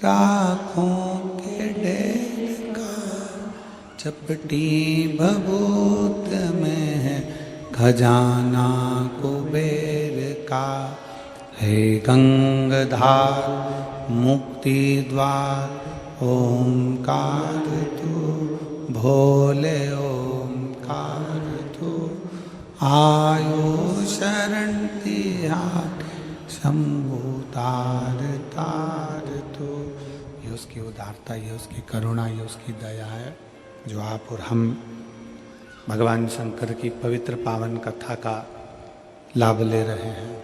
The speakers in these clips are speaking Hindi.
राखों के ढेर का, चपटी भभूत में है खजाना कुबेर का। हे गंगाधार मुक्ति द्वार ओंकार तू, भोले ओंकार तू, आयो शरण तिहार शंभु तार तार तू। ये उसकी उदारता, ये उसकी करुणा, ये उसकी दया है जो आप और हम भगवान शंकर की पवित्र पावन कथा का लाभ ले रहे हैं।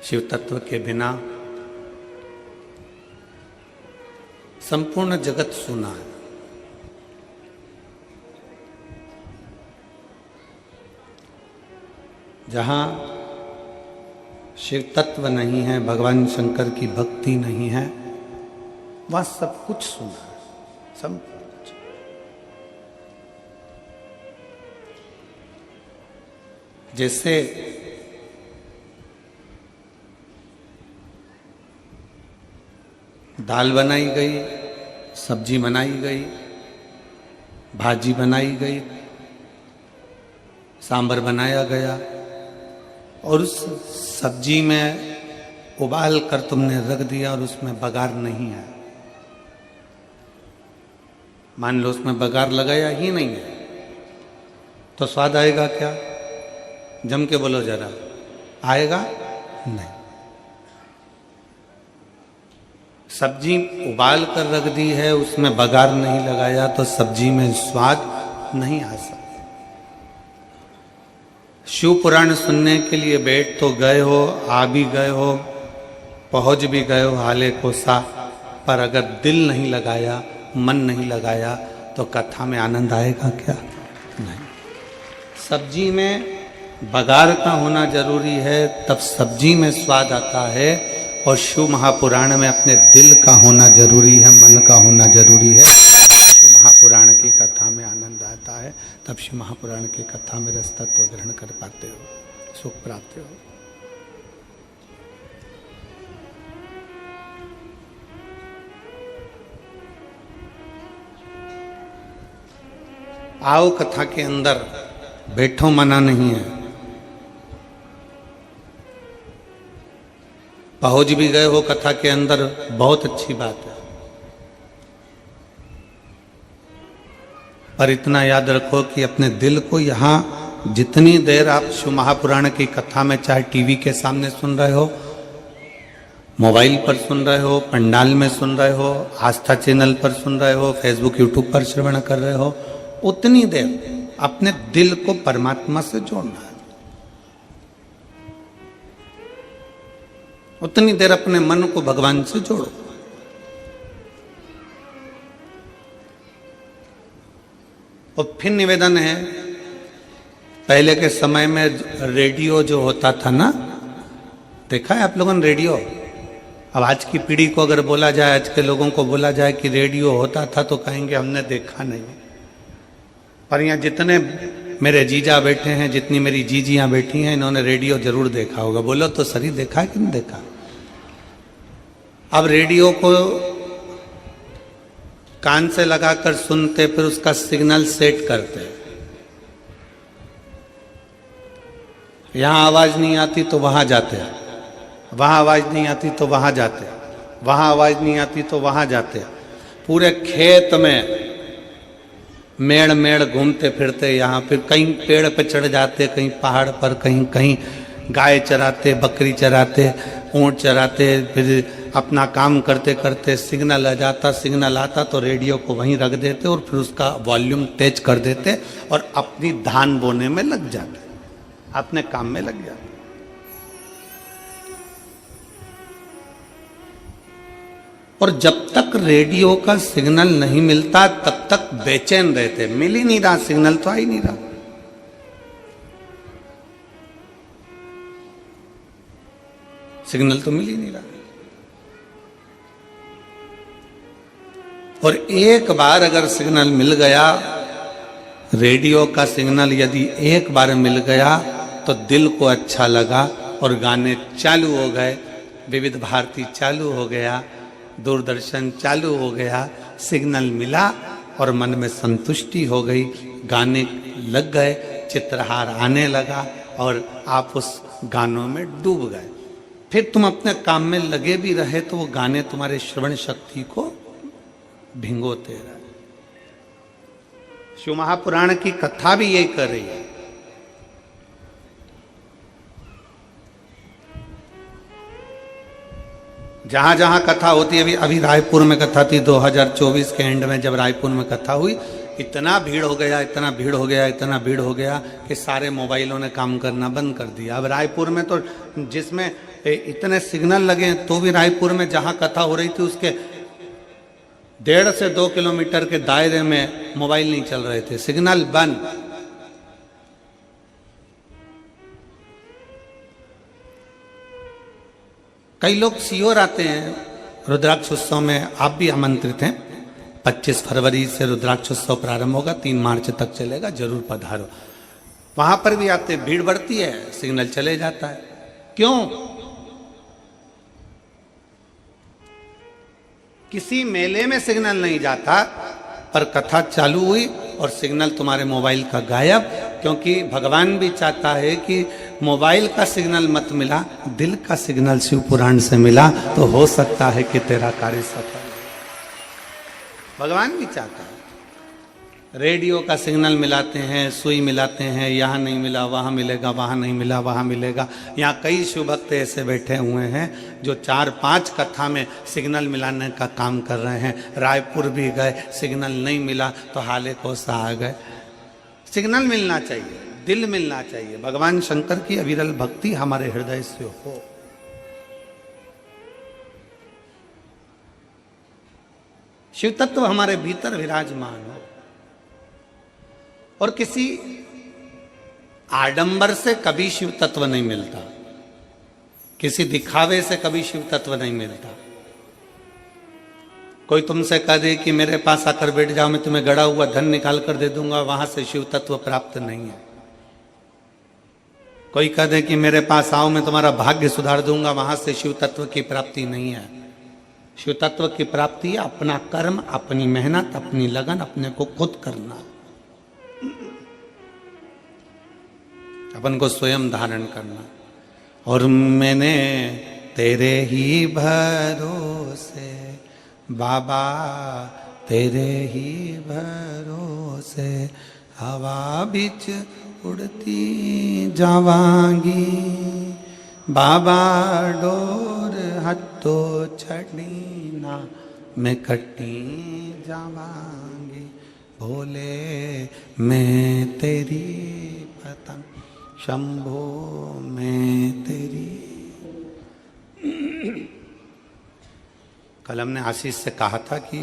शिव तत्व के बिना संपूर्ण जगत सुना है। जहां शिव तत्व नहीं है, भगवान शंकर की भक्ति नहीं है, वह सब कुछ सुना है, सब कुछ। जैसे दाल बनाई गई, सब्जी बनाई गई, भाजी बनाई गई, सांभर बनाया गया और उस सब्जी में उबाल कर तुमने रख दिया और उसमें बघार नहीं है। मान लो उसमें बघार लगाया ही नहीं है तो स्वाद आएगा क्या? जम के बोलो जरा, आएगा नहीं। सब्जी उबाल कर रख दी है, उसमें बघार नहीं लगाया तो सब्जी में स्वाद नहीं आ सकता। शिव पुराण सुनने के लिए बैठ तो गए हो, आ भी गए हो, पहुंच भी गए हो हाले को सा, पर अगर दिल नहीं लगाया, मन नहीं लगाया तो कथा में आनंद आएगा क्या? नहीं। सब्जी में बघार का होना जरूरी है, तब सब्जी में स्वाद आता है। और शिव महापुराण में अपने दिल का होना जरूरी है, मन का होना जरूरी है। शिव महापुराण की कथा में आनंद आता है, तब शिव महापुराण की कथा में रस तत्व ग्रहण कर पाते हो, सुख प्राप्त हो। आओ कथा के अंदर, बैठो मना नहीं है। पहुंच भी गए हो कथा के अंदर, बहुत अच्छी बात है, पर इतना याद रखो कि अपने दिल को यहाँ जितनी देर आप शिव महापुराण की कथा में, चाहे टीवी के सामने सुन रहे हो, मोबाइल पर सुन रहे हो, पंडाल में सुन रहे हो, आस्था चैनल पर सुन रहे हो, फेसबुक यूट्यूब पर श्रवण कर रहे हो, उतनी देर अपने दिल को परमात्मा से जोड़ना है। उतनी देर अपने मन को भगवान से जोड़ो। और फिर निवेदन है, पहले के समय में रेडियो जो होता था ना, देखा है आप लोगों ने रेडियो? अब आज की पीढ़ी को अगर बोला जाए, आज के लोगों को बोला जाए कि रेडियो होता था तो कहेंगे हमने देखा नहीं। पर यहाँ जितने मेरे जीजा बैठे हैं, जितनी मेरी जीजियाँ बैठी हैं, इन्होंने रेडियो जरूर देखा होगा। बोलो तो सही, देखा है कि नहीं देखा? अब रेडियो को कान से लगाकर सुनते, फिर उसका सिग्नल सेट करते। यहाँ आवाज नहीं आती तो वहां जाते, वहां आवाज नहीं आती तो वहां जाते, वहां आवाज नहीं आती तो वहां जाते। पूरे खेत में मेड़ मेड़ घूमते फिरते, यहाँ फिर कहीं पेड़ पे चढ़ जाते, कहीं पहाड़ पर, कहीं कहीं गाय चराते, बकरी चराते, ऊँट चराते, फिर अपना काम करते करते सिग्नल आ जाता, सिग्नल आता तो रेडियो को वहीं रख देते और फिर उसका वॉल्यूम तेज कर देते और अपनी धान बोने में लग जाते, अपने काम में लग जाते। और जब तक रेडियो का सिग्नल नहीं मिलता तब तक बेचैन रहते। मिल ही नहीं रहा सिग्नल, तो आ ही नहीं रहा। सिग्नल तो मिल ही नहीं रहा। और एक बार अगर सिग्नल मिल गया, रेडियो का सिग्नल यदि एक बार मिल गया तो दिल को अच्छा लगा, और गाने चालू हो गए, विविध भारती चालू हो गया, दूरदर्शन चालू हो गया, सिग्नल मिला और मन में संतुष्टि हो गई, गाने लग गए, चित्रहार आने लगा और आप उस गानों में डूब गए। फिर तुम अपने काम में लगे भी रहे तो वो गाने तुम्हारे श्रवण शक्ति को भिंगोते रहे। शिव महापुराण की कथा भी यही कर रही है। जहां जहां कथा होती है, अभी रायपुर में कथा थी 2024 के एंड में, जब रायपुर में कथा हुई, इतना भीड़ हो गया, इतना भीड़ हो गया, इतना भीड़ हो गया कि सारे मोबाइलों ने काम करना बंद कर दिया। अब रायपुर में तो जिसमें इतने सिग्नल लगे तो भी रायपुर में जहां कथा हो रही थी उसके 1.5 से 2 किलोमीटर के दायरे में मोबाइल नहीं चल रहे थे, सिग्नल बंद। कई लोग सीहोर आते हैं रुद्राक्ष उत्सव में, आप भी आमंत्रित हैं। 25 फरवरी से रुद्राक्ष उत्सव प्रारंभ होगा, 3 मार्च तक चलेगा, जरूर पधारो। वहां पर भी आते, भीड़ बढ़ती है, सिग्नल चले जाता है। क्यों? किसी मेले में सिग्नल नहीं जाता, पर कथा चालू हुई और सिग्नल तुम्हारे मोबाइल का गायब, क्योंकि भगवान भी चाहता है कि मोबाइल का सिग्नल मत मिला, दिल का सिग्नल शिव पुराण से मिला तो हो सकता है कि तेरा कार्य सफल। भगवान भी चाहता है। रेडियो का सिग्नल मिलाते हैं, सुई मिलाते हैं, यहाँ नहीं मिला वहाँ मिलेगा, वहाँ नहीं मिला वहाँ मिलेगा। यहाँ कई शिव भक्त ऐसे बैठे हुए हैं जो 4-5 कथा में सिग्नल मिलाने का काम कर रहे हैं। रायपुर भी गए, सिग्नल नहीं मिला तो हाले कोसा आ गए। सिग्नल मिलना चाहिए, दिल मिलना चाहिए। भगवान शंकर की अविरल भक्ति हमारे हृदय से हो। शिव तत्व हमारे भीतर विराजमान हो और किसी आडंबर से कभी शिव तत्व नहीं मिलता, किसी दिखावे से कभी शिव तत्व नहीं मिलता। कोई तुमसे कह दे कि मेरे पास आकर बैठ जाओ, मैं तुम्हें गड़ा हुआ धन निकाल कर दे दूंगा, वहां से शिव तत्व प्राप्त नहीं है। कोई कह दे कि मेरे पास आओ, मैं तुम्हारा भाग्य सुधार दूंगा, वहां से शिव तत्व की प्राप्ति नहीं है। शिव तत्व की प्राप्ति है अपना कर्म, अपनी मेहनत, अपनी लगन, अपने को खुद करना, अपन को स्वयं धारण करना। और मैंने तेरे ही भरोसे बाबा, तेरे ही भरोसे हवा बिच उड़ती जावांगी, बाबा डोर हथो छड़ी ना मैं कटी जावांगी, भोले मैं तेरी पतंग, शंभो मैं तेरी। कल हमने आशीष से कहा था कि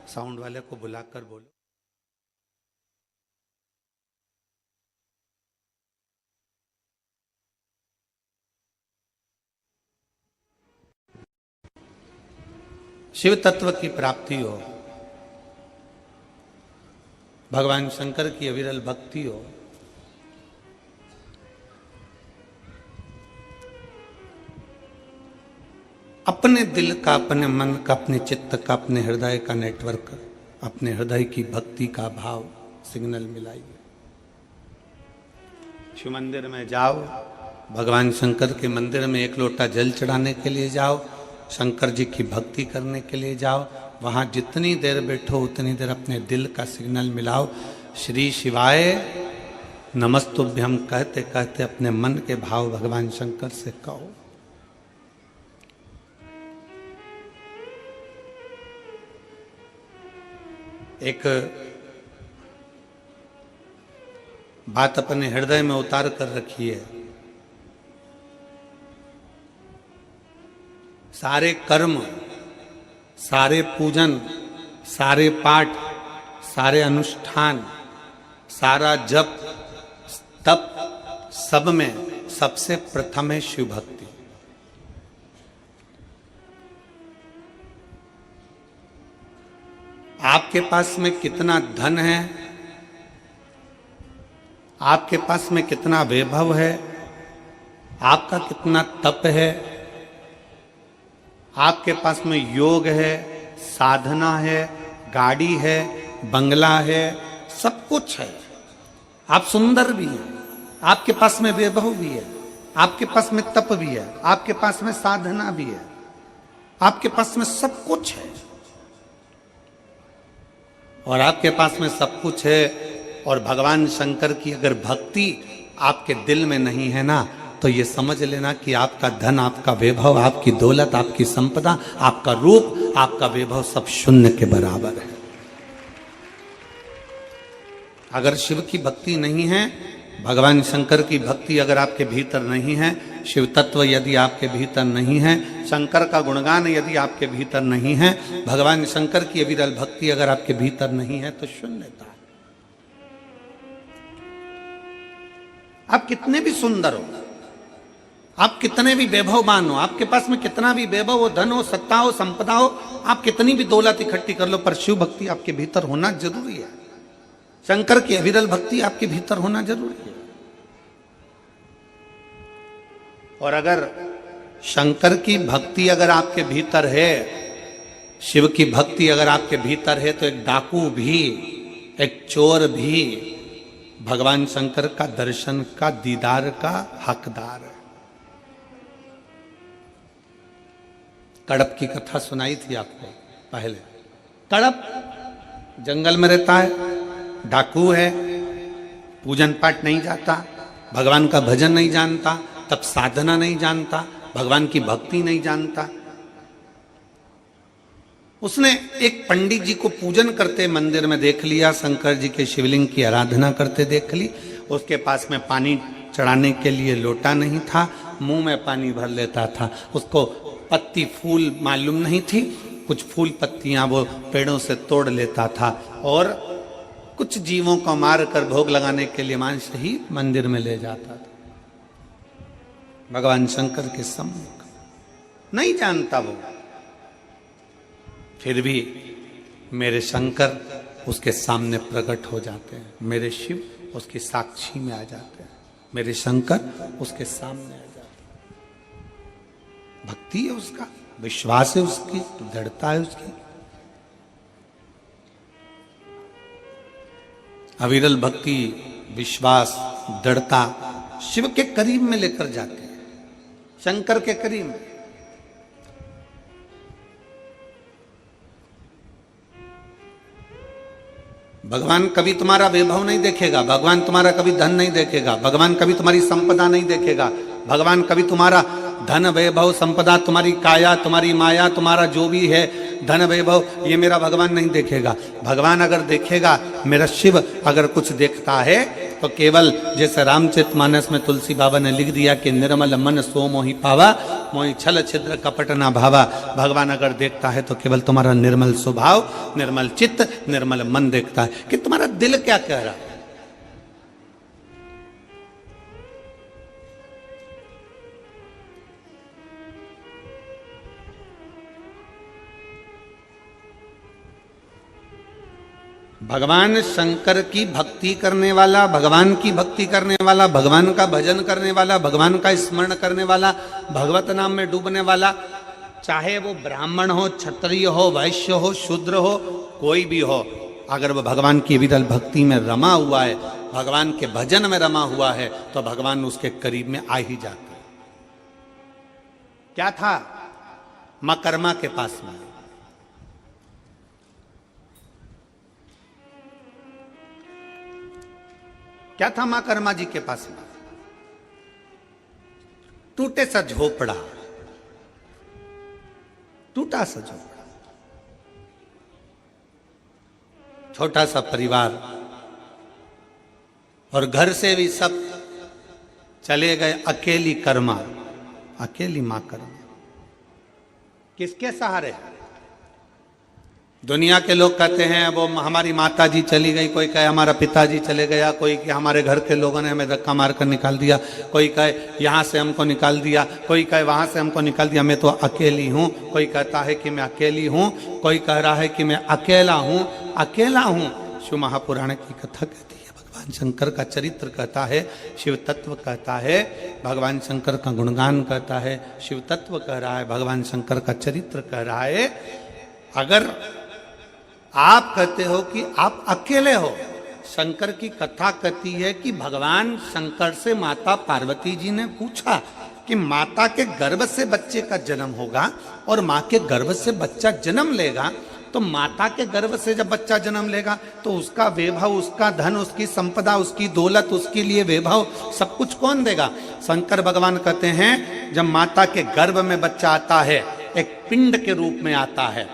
साउंड वाले को बुलाकर बोलो। शिव तत्व की प्राप्ति हो, भगवान शंकर की अविरल भक्ति हो, अपने दिल का, अपने मन का, अपने चित्त का, अपने हृदय का नेटवर्क, अपने हृदय की भक्ति का भाव सिग्नल मिलाइए। शिव मंदिर में जाओ, भगवान शंकर के मंदिर में 1 लोटा जल चढ़ाने के लिए जाओ, शंकर जी की भक्ति करने के लिए जाओ। वहाँ जितनी देर बैठो उतनी देर अपने दिल का सिग्नल मिलाओ। श्री शिवाय नमस्तुभ्यम कहते कहते अपने मन के भाव भगवान शंकर से कहो। एक बात अपने हृदय में उतार कर रखी है, सारे कर्म, सारे पूजन, सारे पाठ, सारे अनुष्ठान, सारा जप तप, सब में सबसे प्रथम है शिव भक्ति। आपके पास में कितना धन है, आपके पास में कितना वैभव है, आपका कितना तप है, आपके पास में योग है, साधना है, गाड़ी है, बंगला है, सब कुछ है। आप सुंदर भी हैं, आपके पास में वैभव भी है, आपके पास में तप भी है, आपके पास में साधना भी है, आपके पास में सब कुछ है। और आपके पास में सब कुछ है और भगवान शंकर की अगर भक्ति आपके दिल में नहीं है ना, तो ये समझ लेना कि आपका धन, आपका वैभव, आपकी दौलत, आपकी संपदा, आपका रूप, आपका वैभव सब शून्य के बराबर है। अगर शिव की भक्ति नहीं है, भगवान शंकर की भक्ति अगर आपके भीतर नहीं है, शिव तत्व यदि आपके भीतर नहीं है, शंकर का गुणगान यदि आपके भीतर नहीं है, भगवान शंकर की अविरल भक्ति अगर आपके भीतर नहीं है, तो शून्यता। आप कितने भी सुंदर हो, आप कितने भी वैभववान हो, आपके पास में कितना भी वैभव हो, धन हो, सत्ता हो, संपदा हो, आप कितनी भी दौलत इकट्ठी कर लो, पर शिव भक्ति आपके भीतर होना जरूरी है। शंकर की अविरल भक्ति आपके भीतर होना जरूरी है। और अगर शंकर की भक्ति अगर आपके भीतर है, शिव की भक्ति अगर आपके भीतर है, तो एक डाकू भी, एक चोर भी भगवान शंकर का दर्शन का, दीदार का हकदार है। कड़प की कथा सुनाई थी आपको पहले। कड़प जंगल में रहता है, डाकू है, पूजन पाठ नहीं जाता, भगवान का भजन नहीं जानता, तब साधना नहीं जानता, भगवान की भक्ति नहीं जानता। उसने एक पंडित जी को पूजन करते मंदिर में देख लिया, शंकर जी के शिवलिंग की आराधना करते देख ली। उसके पास में पानी चढ़ाने के लिए लोटा नहीं था, मुंह में पानी भर लेता था। उसको पत्ती फूल मालूम नहीं थी, कुछ फूल पत्तियां वो पेड़ों से तोड़ लेता था और कुछ जीवों को मार कर भोग लगाने के लिए मांस ही मंदिर में ले जाता था। भगवान शंकर के सम्मुख नहीं जानता वो, फिर भी मेरे शंकर उसके सामने प्रकट हो जाते हैं, मेरे शिव उसकी साक्षी में आ जाते हैं, मेरे शंकर उसके सामने आ जाते हैं। भक्ति है उसका, विश्वास है उसकी, दृढ़ता है उसकी। अविरल भक्ति, विश्वास, दृढ़ता शिव के करीब में लेकर जाते हैं, शंकर के करीब में। भगवान कभी तुम्हारा वैभव नहीं देखेगा, भगवान तुम्हारा कभी धन नहीं देखेगा, भगवान कभी तुम्हारी संपदा नहीं देखेगा, भगवान कभी तुम्हारा धन वैभव संपदा, तुम्हारी काया, तुम्हारी माया, तुम्हारा जो भी है धन वैभव, ये मेरा भगवान नहीं देखेगा। भगवान अगर देखेगा, मेरा शिव अगर कुछ देखता है, तो केवल जैसे रामचरितमानस में तुलसी बाबा ने लिख दिया कि निर्मल मन सो मोहि पावा, मोहि छल छिद्र कपट ना भावा। भगवान अगर देखता है तो केवल तुम्हारा निर्मल स्वभाव, निर्मल चित्त, निर्मल मन देखता है कि तुम्हारा दिल क्या कह रहा है। भगवान शंकर की भक्ति करने वाला, भगवान की भक्ति करने वाला, भगवान का भजन करने वाला, भगवान का स्मरण करने वाला, भगवत नाम में डूबने वाला, चाहे वो ब्राह्मण हो, क्षत्रिय हो, वैश्य हो, शूद्र हो, कोई भी हो, अगर वो भगवान की विरल भक्ति में रमा हुआ है, भगवान के भजन में रमा हुआ है, तो भगवान उसके करीब में आ ही जाते। क्या था मकरमा के पास में, क्या था मां कर्मा जी के पास में? टूटे सा झोपड़ा, टूटा सा झोपड़ा, छोटा सा परिवार, और घर से भी सब चले गए, अकेली कर्मा, अकेली मां कर्मा। किसके सहारे? दुनिया के लोग कहते हैं वो हमारी माता जी चली गई, कोई कहे हमारा पिताजी चले गया, कोई कि हमारे घर के लोगों ने हमें धक्का मारकर निकाल दिया, कोई कहे यहाँ से हमको निकाल दिया, कोई कहे वहाँ से हमको निकाल दिया, मैं तो अकेली हूँ। कोई कहता है कि मैं अकेली हूँ, कोई कह रहा है कि मैं अकेला हूँ, अकेला हूँ। शिव महापुराण की कथा कहती है भगवान भगवान शंकर का चरित्र कहता है, शिव तत्व कहता है, भगवान शंकर का गुणगान कहता है, शिव तत्व कह रहा है, भगवान शंकर का चरित्र कह रहा है। अगर आप कहते हो कि आप अकेले हो, शंकर की कथा कहती है कि भगवान शंकर से माता पार्वती जी ने पूछा कि माता के गर्भ से बच्चे का जन्म होगा और माँ के गर्भ से बच्चा जन्म लेगा, तो माता के गर्भ से जब बच्चा जन्म लेगा तो उसका वैभव, उसका धन, उसकी संपदा, उसकी दौलत, उसके लिए वैभव सब कुछ कौन देगा? शंकर भगवान कहते हैं जब माता के गर्भ में बच्चा आता है एक पिंड के रूप में आता है,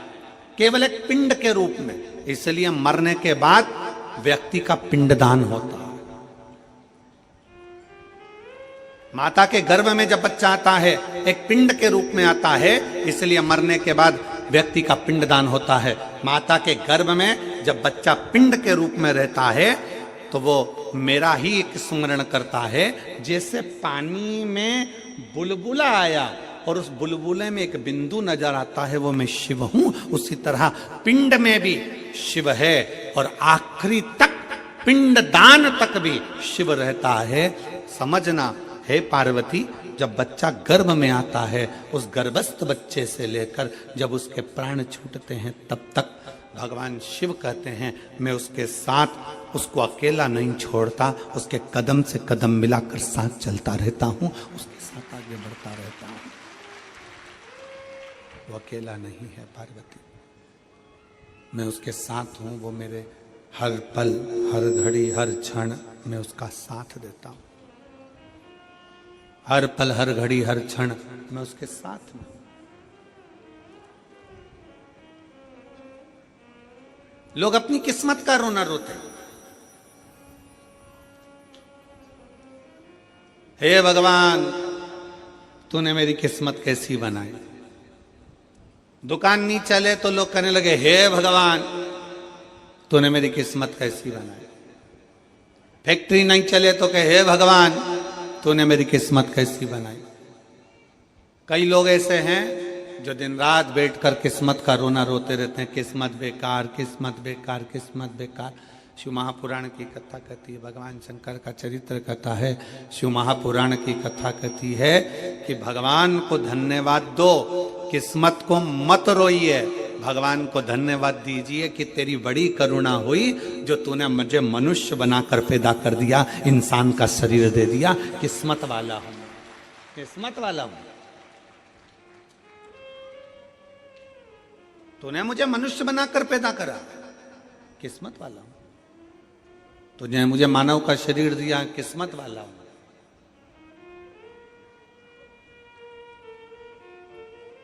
केवल एक पिंड के रूप में, इसलिए मरने के बाद व्यक्ति का पिंडदान होता है। माता के गर्भ में जब बच्चा आता है एक पिंड के रूप में आता है, इसलिए मरने के बाद व्यक्ति का पिंडदान होता है। माता के गर्भ में जब बच्चा पिंड के रूप में रहता है तो वो मेरा ही एक स्मरण करता है, जैसे पानी में बुलबुला आया और उस बुलबुले में एक बिंदु नजर आता है, वो मैं शिव हूं, उसी तरह पिंड में भी शिव है और आखिरी तक पिंडदान तक भी शिव रहता है। समझना हे पार्वती, जब बच्चा गर्भ में आता है, उस गर्भस्थ बच्चे से लेकर जब उसके प्राण छूटते हैं तब तक भगवान शिव कहते हैं मैं उसके साथ, उसको अकेला नहीं छोड़ता, उसके कदम से कदम मिलाकर साथ चलता रहता हूं, उसके साथ आगे बढ़ता रहता हूं। वो अकेला नहीं है पार्वती, मैं उसके साथ हूं, वो मेरे हर पल, हर घड़ी, हर क्षण मैं उसका साथ देता हूं। हर पल, हर घड़ी, हर क्षण मैं उसके साथ में। लोग अपनी किस्मत का रोना रोते हैं, हे भगवान तूने मेरी किस्मत कैसी बनाई। दुकान नहीं चले तो लोग कहने लगे हे भगवान तूने मेरी किस्मत कैसी बनाई। फैक्ट्री नहीं चले तो कहे हे भगवान तूने मेरी किस्मत कैसी बनाई। कई लोग ऐसे हैं जो दिन रात बैठकर किस्मत का रोना रोते रहते हैं, किस्मत बेकार, किस्मत बेकार, किस्मत बेकार। शिव महापुराण की कथा कहती है, भगवान शंकर का चरित्र कहता है, शिव महापुराण की कथा कहती है कि भगवान को धन्यवाद दो, किस्मत को मत रोइए, भगवान को धन्यवाद दीजिए कि तेरी बड़ी करुणा हुई जो तूने मुझे मनुष्य बनाकर पैदा कर दिया, इंसान का शरीर दे दिया। किस्मत वाला हूं, किस्मत वाला हूं, तूने मुझे मनुष्य बनाकर पैदा करा, किस्मत वाला हूं। तुझे मुझे मानव का शरीर दिया, किस्मत वाला हूं।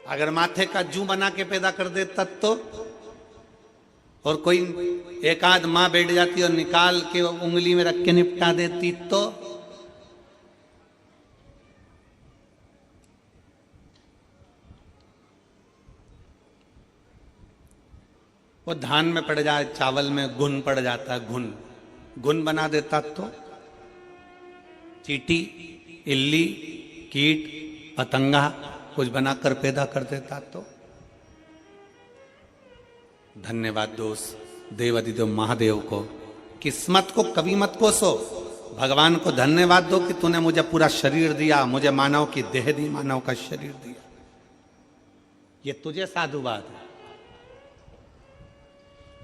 अगर माथे का जू बना के पैदा कर दे तब तो, और कोई एक आध मां बैठ जाती और निकाल के उंगली में रख के निपटा देती तो, वो धान में पड़ जाए, चावल में घुन पड़ जाता, घुन बना देता तो, चींटी, इल्ली, कीट, पतंगा कुछ बनाकर पैदा कर देता तो। धन्यवाद दोस्त देवादिदेव महादेव को, किस्मत को कभी मत कोसो, भगवान को धन्यवाद दो कि तूने मुझे पूरा शरीर दिया, मुझे मानव की देह दी, मानव का शरीर दिया। ये तुझे साधुवाद है।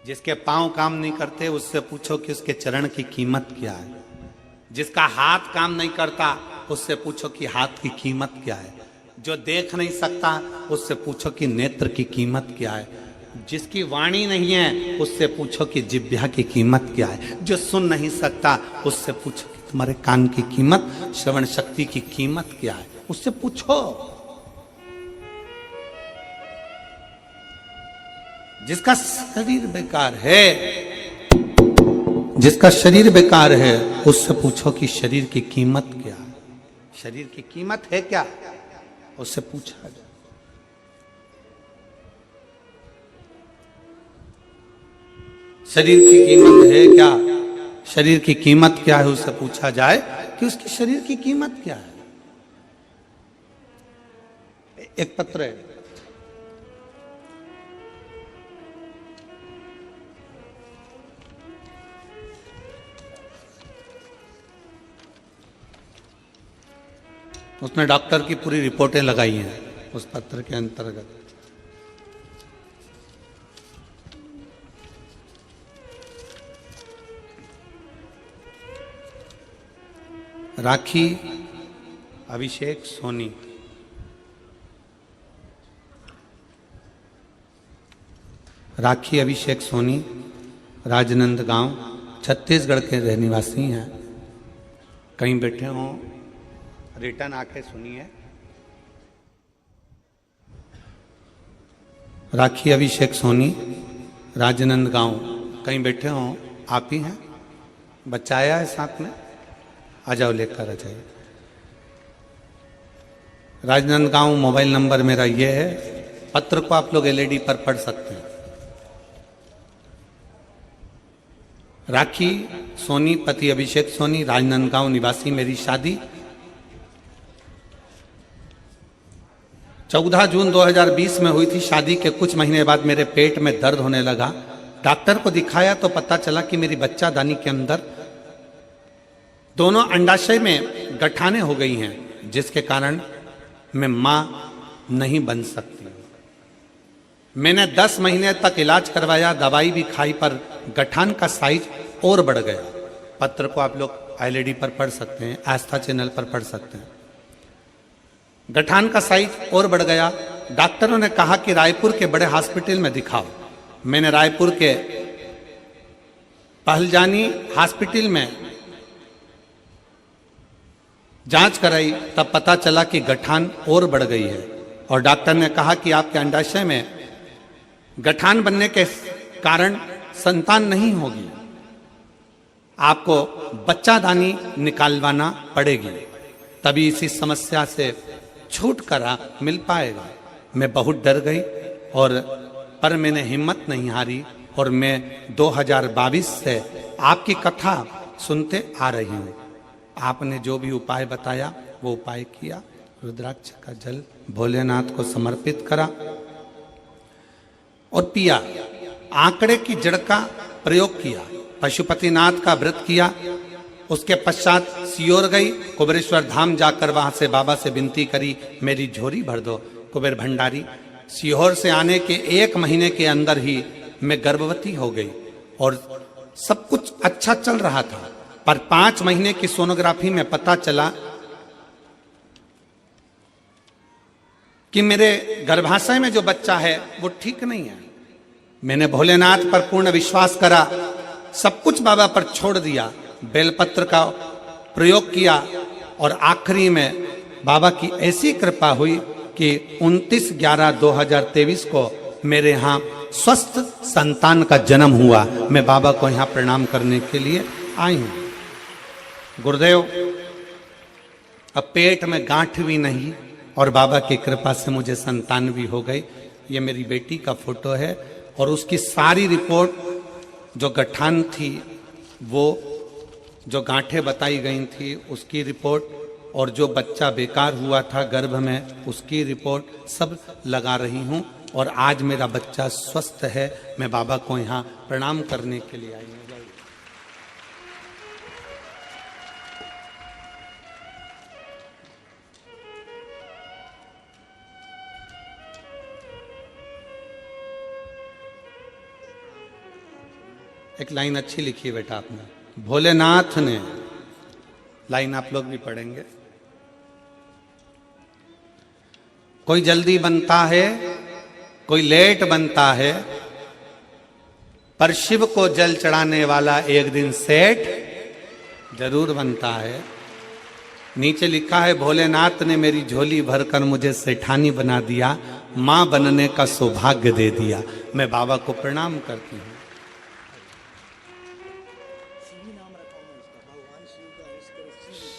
जिसके पांव काम नहीं करते उससे पूछो कि उसके चरण की कीमत क्या है। जिसका हाथ काम नहीं करता उससे पूछो कि हाथ की कीमत क्या है। जो देख नहीं सकता उससे पूछो कि नेत्र की कीमत क्या है। जिसकी वाणी नहीं है उससे पूछो कि जिह्वा की कीमत क्या है। जो सुन नहीं सकता उससे पूछो कि तुम्हारे कान की कीमत, श्रवण शक्ति की कीमत क्या है, उससे पूछो। जिसका शरीर बेकार है, जिसका शरीर बेकार है उससे पूछो कि शरीर की कीमत क्या है। शरीर की कीमत है क्या, उससे पूछा जाए। शरीर की कीमत है क्या, शरीर की कीमत क्या है, उससे पूछा जाए कि उसके शरीर की कीमत क्या है। एक पत्र है, उसने डॉक्टर की पूरी रिपोर्टें लगाई हैं उस पत्र के अंतर्गत। राखी अभिषेक सोनी, राखी अभिषेक सोनी राजनांदगांव छत्तीसगढ़ के रहनिवासी हैं। कहीं बैठे हों रिटर्न आके सुनिए। राखी अभिषेक सोनी राजनांदगांव, कहीं बैठे हों, आप ही हैं? बच्चा आया है साथ में, आ जाओ लेकर आ जाइए। राजनांदगांव मोबाइल नंबर मेरा ये है। पत्र को आप लोग एलईडी पर पढ़ सकते हैं। राखी सोनी पति अभिषेक सोनी राजनांदगांव निवासी, मेरी शादी 14 जून 2020 में हुई थी। शादी के कुछ महीने बाद मेरे पेट में दर्द होने लगा। डॉक्टर को दिखाया तो पता चला कि मेरी बच्चादानी के अंदर दोनों अंडाशय में गठाने हो गई हैं, जिसके कारण मैं मां नहीं बन सकती। मैंने 10 महीने तक इलाज करवाया, दवाई भी खाई, पर गठान का साइज और बढ़ गया। पत्र को आप लोग एलईडी पर पढ़ सकते हैं, आस्था चैनल पर पढ़ सकते हैं। गठान का साइज और बढ़ गया। डॉक्टरों ने कहा कि रायपुर के बड़े हॉस्पिटल में दिखाओ। मैंने रायपुर के पहलजानी हॉस्पिटल में जांच कराई, तब पता चला कि गठान और बढ़ गई है और डॉक्टर ने कहा कि आपके अंडाशय में गठान बनने के कारण संतान नहीं होगी, आपको बच्चादानी निकालवाना पड़ेगी, तभी इसी समस्या से छुटकारा मिल पाएगा। मैं बहुत डर गई पर मैंने हिम्मत नहीं हारी और मैं 2022 से आपकी कथा सुनते आ रही हूँ। आपने जो भी उपाय बताया वो उपाय किया। रुद्राक्ष का जल भोलेनाथ को समर्पित करा और पिया। आंकड़े की जड़ का प्रयोग किया, पशुपतिनाथ का व्रत किया। उसके पश्चात सियोर गई, कुबेरेश्वर धाम जाकर वहां से बाबा से विनती करी, मेरी झोरी भर दो। कुबेर भंडारी, सीहोर से आने के 1 महीने के अंदर ही मैं गर्भवती हो गई और सब कुछ अच्छा चल रहा था, पर 5 महीने की सोनोग्राफी में पता चला कि मेरे गर्भाशय में जो बच्चा है वो ठीक नहीं है। मैंने भोलेनाथ पर पूर्ण विश्वास करा, सब कुछ बाबा पर छोड़ दिया, बेलपत्र का प्रयोग किया और आखिरी में बाबा की ऐसी कृपा हुई कि 29/11/2023 को मेरे यहाँ स्वस्थ संतान का जन्म हुआ। मैं बाबा को यहाँ प्रणाम करने के लिए आई हूँ। गुरुदेव, अब पेट में गांठ भी नहीं और बाबा की कृपा से मुझे संतान भी हो गई। ये मेरी बेटी का फोटो है और उसकी सारी रिपोर्ट जो गठान थी, वो जो गांठें बताई गई थी उसकी रिपोर्ट और जो बच्चा बेकार हुआ था गर्भ में उसकी रिपोर्ट सब लगा रही हूँ और आज मेरा बच्चा स्वस्थ है। मैं बाबा को यहाँ प्रणाम करने के लिए आई हूँ। एक लाइन अच्छी लिखी है बेटा आपने, भोलेनाथ ने, लाइन आप लोग भी पढ़ेंगे। कोई जल्दी बनता है, कोई लेट बनता है, पर शिव को जल चढ़ाने वाला एक दिन सेठ जरूर बनता है। नीचे लिखा है, भोलेनाथ ने मेरी झोली भरकर मुझे सेठानी बना दिया, मां बनने का सौभाग्य दे दिया। मैं बाबा को प्रणाम करती हूँ।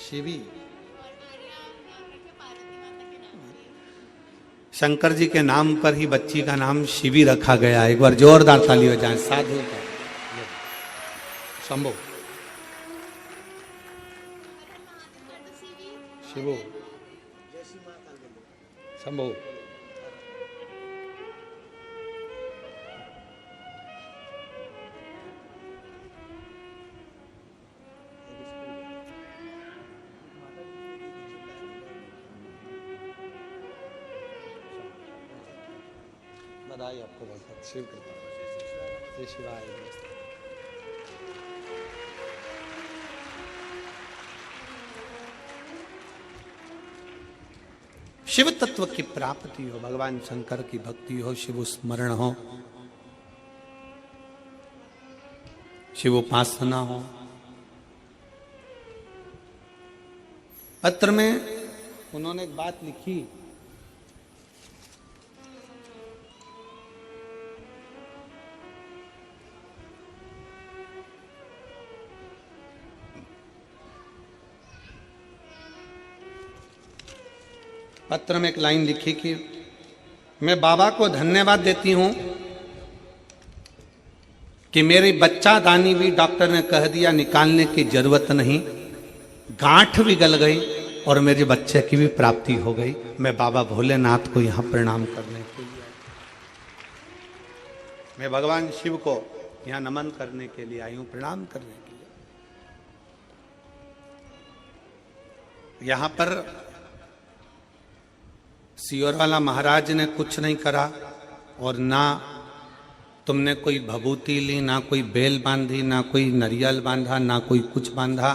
शिवी, शंकर जी के नाम पर ही बच्ची का नाम शिवी रखा गया। एक बार जोरदार ताली हो जाए। साधु का शंभो, शिवो, शंभो। बधाई आपको बहुत बहुत, शिव कृपा, जय शिवाय। शिव तत्व की प्राप्ति हो, भगवान शंकर की भक्ति हो, शिव स्मरण हो, शिव उपासना हो। पत्र में उन्होंने एक बात लिखी, पत्र में एक लाइन लिखी कि मैं बाबा को धन्यवाद देती हूं कि मेरी बच्चा दानी भी डॉक्टर ने कह दिया निकालने की जरूरत नहीं, गांठ भी गल गई और मेरे बच्चे की भी प्राप्ति हो गई। मैं बाबा भोलेनाथ को यहां प्रणाम करने के लिए, मैं भगवान शिव को यहां नमन करने के लिए आई हूं, प्रणाम करने के लिए। यहां पर सियोरवाला महाराज ने कुछ नहीं करा और ना तुमने कोई भभूति ली, ना कोई बेल बांधी, ना कोई नरियल बांधा, ना कोई कुछ बांधा।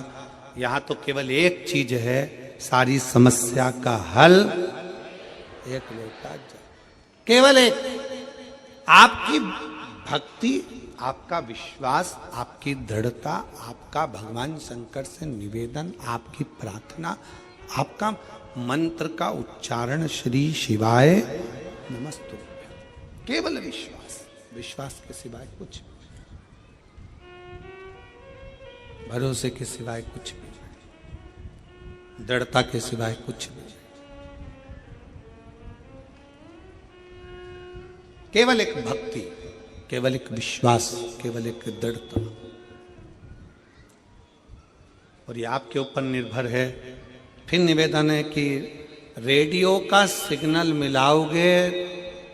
यहां तो केवल एक चीज है, सारी समस्या का हल, एक लोटा जल, केवल एक। आपकी भक्ति, आपका विश्वास, आपकी दृढ़ता, आपका भगवान शंकर से निवेदन, आपकी प्रार्थना, आपका मंत्र का उच्चारण, श्री शिवाय नमस्तुभ्यं, केवल विश्वास, विश्वास के सिवाय कुछ नहीं, भरोसे के सिवाय कुछ भी नहीं, दृढ़ता के सिवाय कुछ भी नहीं, केवल एक भक्ति, केवल एक विश्वास, केवल एक दृढ़ता। और ये आपके ऊपर निर्भर है। फिर निवेदन है कि रेडियो का सिग्नल मिलाओगे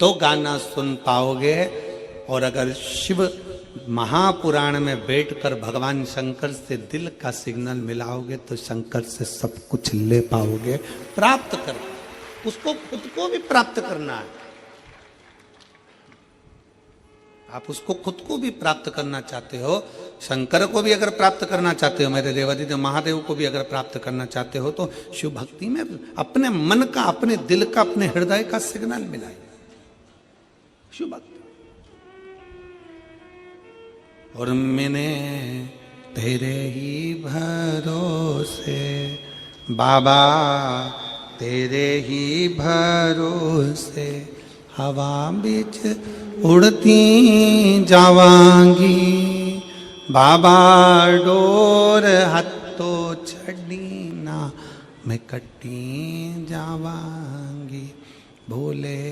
तो गाना सुन पाओगे, और अगर शिव महापुराण में बैठकर भगवान शंकर से दिल का सिग्नल मिलाओगे तो शंकर से सब कुछ ले पाओगे, प्राप्त कर, उसको खुद को भी प्राप्त करना है। आप उसको खुद को भी प्राप्त करना चाहते हो, शंकर को भी अगर प्राप्त करना चाहते हो, मेरे देवादिदेव महादेव को भी अगर प्राप्त करना चाहते हो, तो शिव भक्ति में अपने मन का, अपने दिल का, अपने हृदय का सिग्नल मिलाए, शिव भक्ति। और मैंने तेरे ही भरोसे बाबा, तेरे ही भरोसे हवा बीच उड़ती जावांगी, बाबा डोर हथो छड़ी ना मैं कटी जावांगी, भोले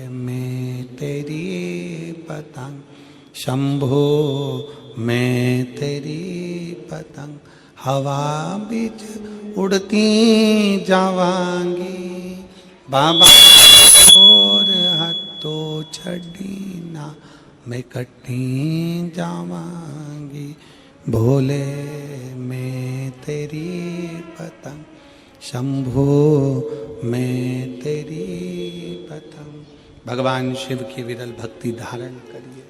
मैं तेरी पतंग, शंभो मैं तेरी पतंग, हवा बीच उड़ती जावांगी, बाबा डोर हथो छड़ी ना मैं कटी जावांगी, भोले मैं तेरी पतंग, शंभो मैं तेरी पतंग। भगवान शिव की विरल भक्ति धारण करिए,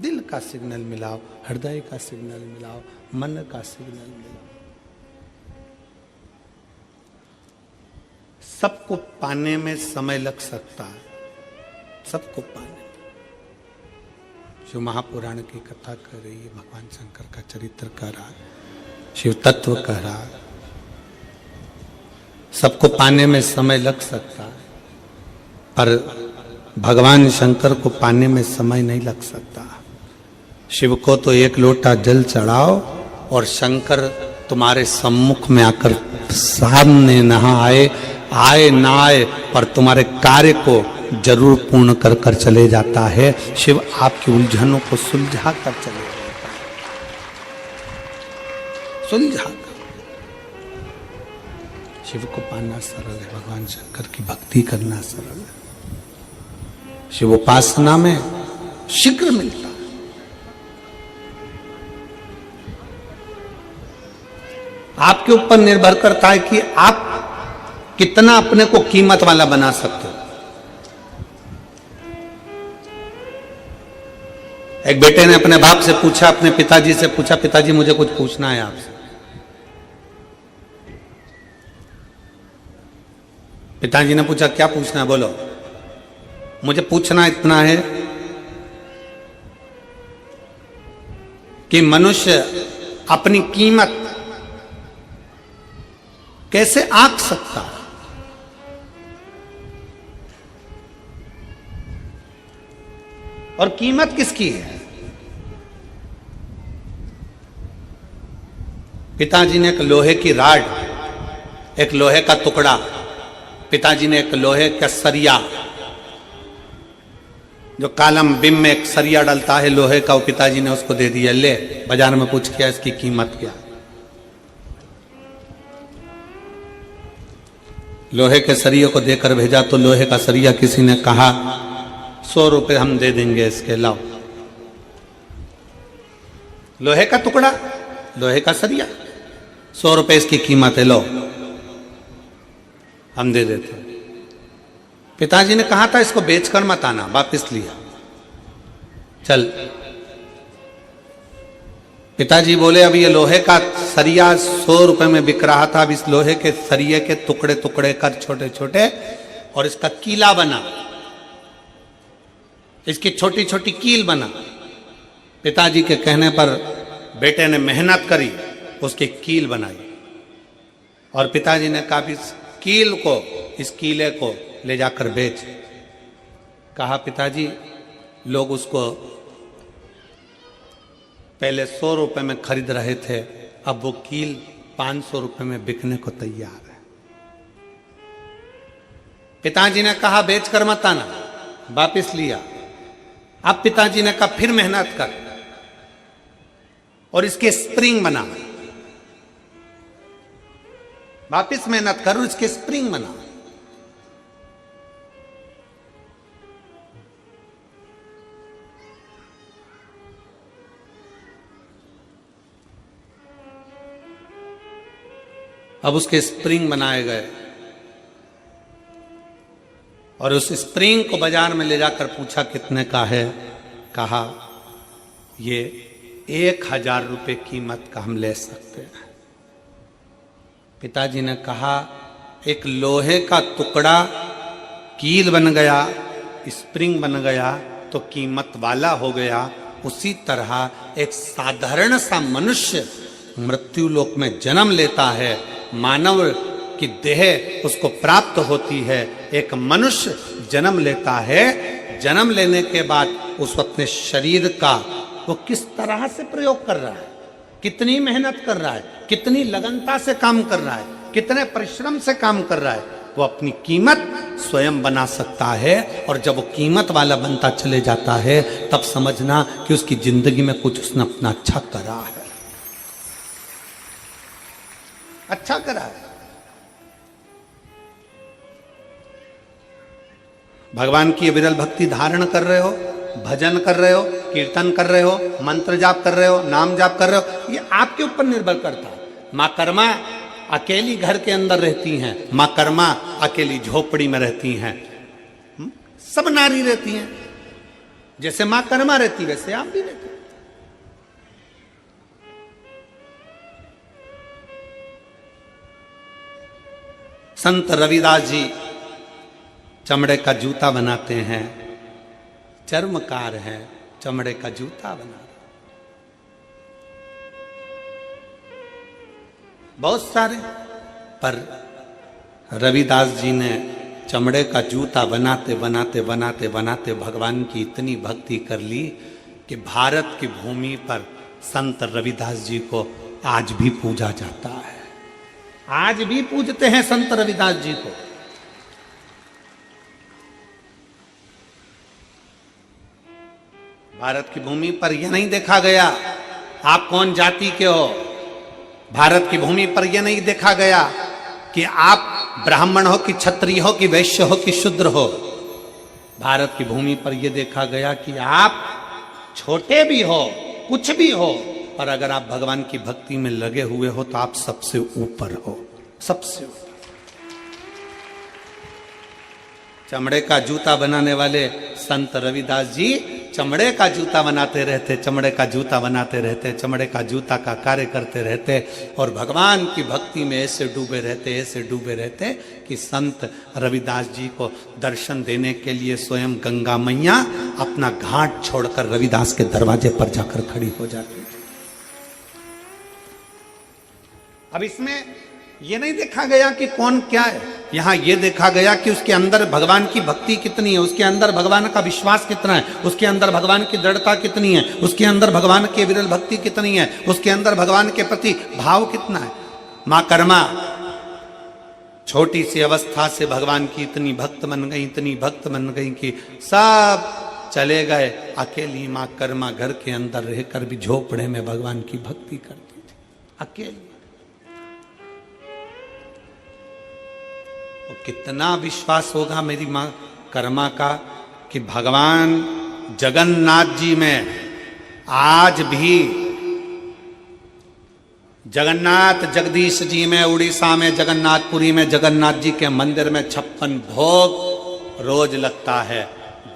दिल का सिग्नल मिलाओ, हृदय का सिग्नल मिलाओ, मन का सिग्नल मिलाओ। सबको पाने में समय लग सकता है, सबको पाने में। शिव महापुराण की कथा कर रही है, भगवान शंकर का चरित्र कर रहा है, शिव तत्व कह रहा है, सबको पाने में समय लग सकता है, पर भगवान शंकर को पाने में समय नहीं लग सकता। शिव को तो एक लोटा जल चढ़ाओ और शंकर तुम्हारे सम्मुख में आकर सामने नहा आए, आए ना आए, पर तुम्हारे कार्य को जरूर पूर्ण कर कर चले जाता है। शिव आपकी उलझनों को सुलझा कर चले जाता है, सुलझा कर। शिव को पाना सरल है, भगवान शंकर की भक्ति करना सरल है। शिव उपासना में शीघ्र मिलता है। आपके ऊपर निर्भर करता है कि आप कितना अपने को कीमत वाला बना सकते हो। एक बेटे ने अपने बाप से पूछा, अपने पिताजी से पूछा, पिताजी मुझे कुछ पूछना है आपसे। पिताजी ने पूछा, क्या पूछना है, बोलो। मुझे पूछना इतना है कि मनुष्य अपनी कीमत कैसे आंक सकता है? और कीमत किसकी है? पिताजी ने एक लोहे की राड, एक लोहे का टुकड़ा, पिताजी ने एक लोहे का सरिया, जो कालम बिम में एक सरिया डलता है लोहे का, वो पिताजी ने उसको दे दिया, ले बाजार में पूछ किया इसकी कीमत क्या। लोहे के सरिये को देकर भेजा तो लोहे का सरिया किसी ने कहा 100 रुपए हम दे देंगे इसके, लाओ। लोहे का टुकड़ा, लोहे का सरिया, 100 रुपए इसकी कीमत है, लो हम दे देते। पिताजी ने कहा था इसको बेचकर मत आना, वापिस लिया, चल। पिताजी बोले अब ये लोहे का सरिया 100 रुपए में बिक रहा था, अब इस लोहे के सरिये के टुकड़े टुकड़े कर छोटे छोटे और इसका कीला बना, इसकी छोटी छोटी कील बना। पिताजी के कहने पर बेटे ने मेहनत करी, उसकी कील बनाई और पिताजी ने कहा इस कील को, इस कीले को ले जाकर बेच। कहा पिताजी लोग उसको पहले 100 रुपए में खरीद रहे थे, अब वो कील 500 रुपए में बिकने को तैयार है। पिताजी ने कहा बेच कर मत आना, वापिस लिया। अब पिताजी ने कहा फिर मेहनत कर और इसके स्प्रिंग बना, वापिस मेहनत कर और इसके स्प्रिंग बना। अब उसके स्प्रिंग बनाए गए और उस स्प्रिंग को बाजार में ले जाकर पूछा कितने का है। कहा ये 1000 रुपए कीमत का हम ले सकते हैं। पिताजी ने कहा एक लोहे का टुकड़ा कील बन गया, स्प्रिंग बन गया तो कीमत वाला हो गया। उसी तरह एक साधारण सा मनुष्य मृत्यु लोक में जन्म लेता है, मानव की देह उसको प्राप्त होती है। एक मनुष्य जन्म लेता है, जन्म लेने के बाद उस अपने शरीर का वो किस तरह से प्रयोग कर रहा है, कितनी मेहनत कर रहा है, कितनी लगनता से काम कर रहा है, कितने परिश्रम से काम कर रहा है, वो अपनी कीमत स्वयं बना सकता है। और जब वो कीमत वाला बनता चले जाता है तब समझना कि उसकी जिंदगी में कुछ उसने अपना अच्छा करा है, अच्छा करा है। भगवान की विरल भक्ति धारण कर रहे हो, भजन कर रहे हो, कीर्तन कर रहे हो, मंत्र जाप कर रहे हो, नाम जाप कर रहे हो, ये आपके ऊपर निर्भर करता है। मां कर्मा अकेली घर के अंदर रहती हैं, मां कर्मा अकेली झोपड़ी में रहती हैं, सब नारी रहती हैं। जैसे मां कर्मा रहती वैसे आप भी रहते। संत रविदास जी चमड़े का जूता बनाते हैं, चर्मकार हैं, चमड़े का जूता बना। बहुत सारे, पर रविदास जी ने चमड़े का जूता बनाते बनाते बनाते बनाते भगवान की इतनी भक्ति कर ली कि भारत की भूमि पर संत रविदास जी को आज भी पूजा जाता है। आज भी पूजते हैं संत रविदास जी को। भारत की भूमि पर यह नहीं देखा गया आप कौन जाति के हो। भारत की भूमि पर यह नहीं देखा गया कि आप ब्राह्मण हो कि क्षत्रिय हो कि वैश्य हो कि शूद्र हो। भारत की भूमि पर यह देखा गया कि आप छोटे भी हो, कुछ भी हो, पर अगर आप भगवान की भक्ति में लगे हुए हो तो आप सबसे ऊपर हो, सबसे ऊपर। चमड़े का जूता बनाने वाले संत रविदास जी चमड़े का जूता बनाते रहते, चमड़े का जूता बनाते रहते, चमड़े का जूता का कार्य करते रहते और भगवान की भक्ति में ऐसे डूबे रहते, ऐसे डूबे रहते कि संत रविदास जी को दर्शन देने के लिए स्वयं गंगा मैया अपना घाट छोड़कर रविदास के दरवाजे पर जाकर खड़ी हो जाती थी। अब इसमें यह नहीं देखा गया कि कौन क्या है, यहां यह देखा गया कि उसके अंदर भगवान की भक्ति कितनी है, उसके अंदर भगवान का विश्वास कितना है, उसके अंदर भगवान की दृढ़ता कितनी है, उसके अंदर भगवान की विरल भक्ति कितनी है, उसके अंदर भगवान के प्रति भाव कितना है। मां कर्मा छोटी सी अवस्था से भगवान की इतनी भक्त बन गई, इतनी भक्त बन गई कि सब चले गए, अकेली मां कर्मा घर के अंदर रहकर भी झोपड़े में भगवान की भक्ति करती थी, अकेली। और कितना विश्वास होगा मेरी मां कर्मा का कि भगवान जगन्नाथ जी में आज भी, जगन्नाथ जगदीश जी में उड़ीसा में जगन्नाथपुरी में जगन्नाथ जी के मंदिर में 56 भोग रोज लगता है,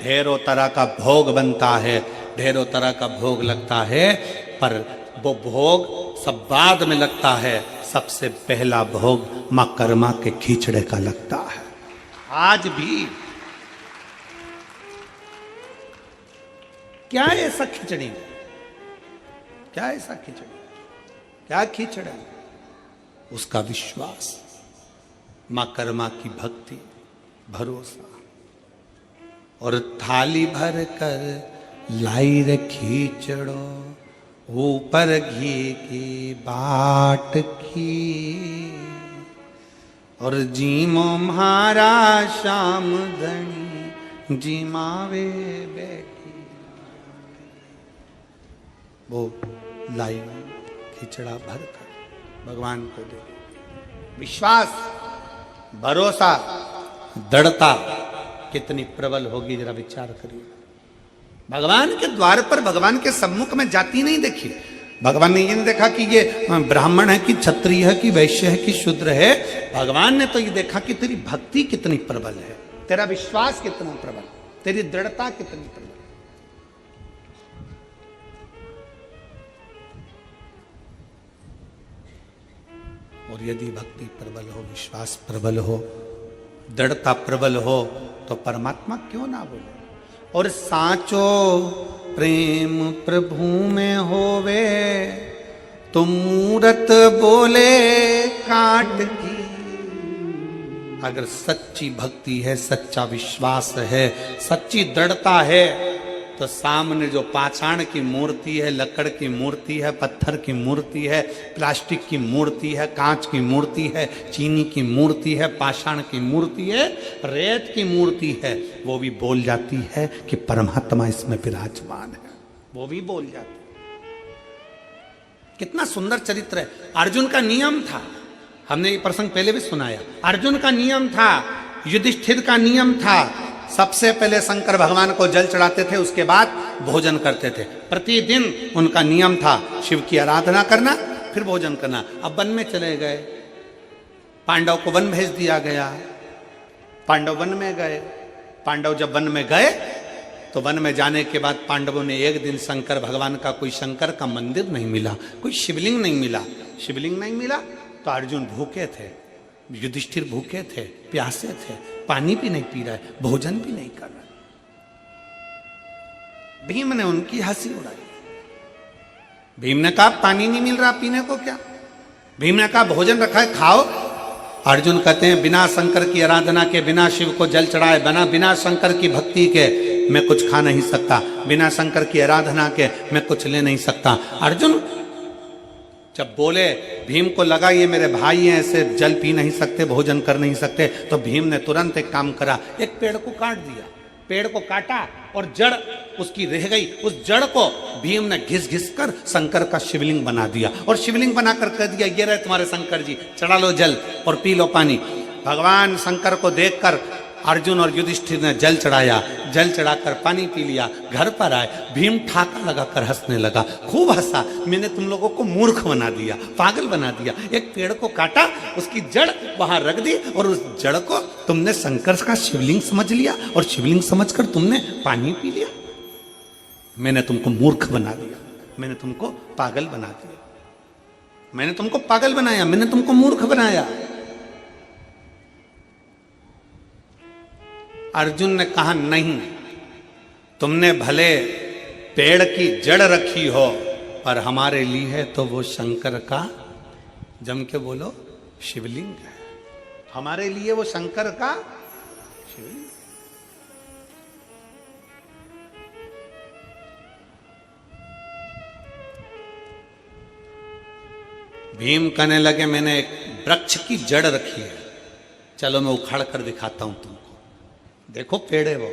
ढेरों तरह का भोग बनता है, ढेरों तरह का भोग लगता है, पर वो भोग सब बाद में लगता है, सबसे पहला भोग मां कर्मा के खिचड़े का लगता है। आज भी क्या है ऐसा खिचड़ी, क्या ऐसा खिचड़ी, क्या खिचड़ा, उसका विश्वास, मां कर्मा की भक्ति, भरोसा। और थाली भर कर लाई रे खिचड़ो, ऊपर घी की बाट की, और जीमो म्हारा श्याम धनी जीमावे बैठी। वो लाई खिचड़ा भरकर भगवान को दे, विश्वास, भरोसा, दृढ़ता कितनी प्रबल होगी, जरा विचार करिए। भगवान के द्वार पर, भगवान के सम्मुख में जाती नहीं देखी, भगवान ने ये नहीं देखा कि ये ब्राह्मण है कि क्षत्रिय है कि वैश्य है कि शूद्र है, भगवान ने तो ये देखा कि तेरी भक्ति कितनी प्रबल है, तेरा विश्वास कितना प्रबल, तेरी दृढ़ता कितनी प्रबल। और यदि भक्ति प्रबल हो, विश्वास प्रबल हो, दृढ़ता प्रबल हो, तो परमात्मा क्यों ना बोले। और साचो प्रेम प्रभु में होवे, तो मूरत बोले काट की। अगर सच्ची भक्ति है, सच्चा विश्वास है, सच्ची दृढ़ता है, तो सामने जो पाषाण की मूर्ति है, लकड़ की मूर्ति है, पत्थर की मूर्ति है, प्लास्टिक की मूर्ति है, कांच की मूर्ति है, चीनी की मूर्ति है, पाषाण की मूर्ति है, रेत की मूर्ति है, वो भी बोल जाती है कि परमात्मा इसमें विराजमान है, वो भी बोल जाती है। कितना सुंदर चरित्र है। अर्जुन का नियम था, हमने ये प्रसंग पहले भी सुनाया, अर्जुन का नियम था, युधिष्ठिर का नियम था, सबसे पहले शंकर भगवान को जल चढ़ाते थे, उसके बाद भोजन करते थे। प्रतिदिन उनका नियम था शिव की आराधना करना, फिर भोजन करना। अब वन में चले गए, पांडव को वन भेज दिया गया, पांडव वन में गए। पांडव जब वन में गए तो वन में जाने के बाद पांडवों ने एक दिन शंकर भगवान का, कोई शंकर का मंदिर नहीं मिला, कोई शिवलिंग नहीं मिला, शिवलिंग नहीं मिला, तो अर्जुन भूखे थे, युधिष्ठिर भूखे थे, प्यासे थे, पानी भी नहीं पी रहे, भोजन भी नहीं कर रहे। भीम ने उनकी हंसी उड़ाई। भीम ने कहा पानी नहीं मिल रहा पीने को क्या, भीम ने कहा भोजन रखा है खाओ। अर्जुन कहते हैं बिना शंकर की आराधना के, बिना शिव को जल चढ़ाए, बिना शंकर की भक्ति के मैं कुछ खा नहीं सकता, बिना शंकर की आराधना के मैं कुछ ले नहीं सकता। अर्जुन जब बोले, भीम को लगा ये मेरे भाई हैं, ऐसे जल पी नहीं सकते, भोजन कर नहीं सकते, तो भीम ने तुरंत एक काम करा, एक पेड़ को काट दिया, पेड़ को काटा और जड़ उसकी रह गई, उस जड़ को भीम ने घिस घिस कर शंकर का शिवलिंग बना दिया और शिवलिंग बनाकर कह दिया ये रहे तुम्हारे शंकर जी, चढ़ा लो जल और पी लो पानी। भगवान शंकर को देखकर अर्जुन और युधिष्ठिर ने जल चढ़ाया, जल चढ़ाकर पानी पी लिया, घर पर आए, भीम ठाका लगाकर हंसने लगा, खूब हंसा, मैंने तुम लोगों को मूर्ख बना दिया, पागल बना दिया, एक पेड़ को काटा, उसकी जड़ वहां रख दी और उस जड़ को तुमने शंकर का शिवलिंग समझ लिया और शिवलिंग समझकर तुमने पानी पी लिया। मैंने तुमको मूर्ख बना दिया, मैंने तुमको पागल बना दिया, मैंने तुमको पागल बनाया, मैंने तुमको मूर्ख बनाया। अर्जुन ने कहा नहीं, तुमने भले पेड़ की जड़ रखी हो पर हमारे लिए तो वो शंकर का, जम के बोलो, शिवलिंग है। हमारे लिए वो शंकर का शिवलिंग। भीम कहने लगे मैंने एक वृक्ष की जड़ रखी है, चलो मैं उखाड़ कर दिखाता हूं तुमको। देखो पेड़ है वो,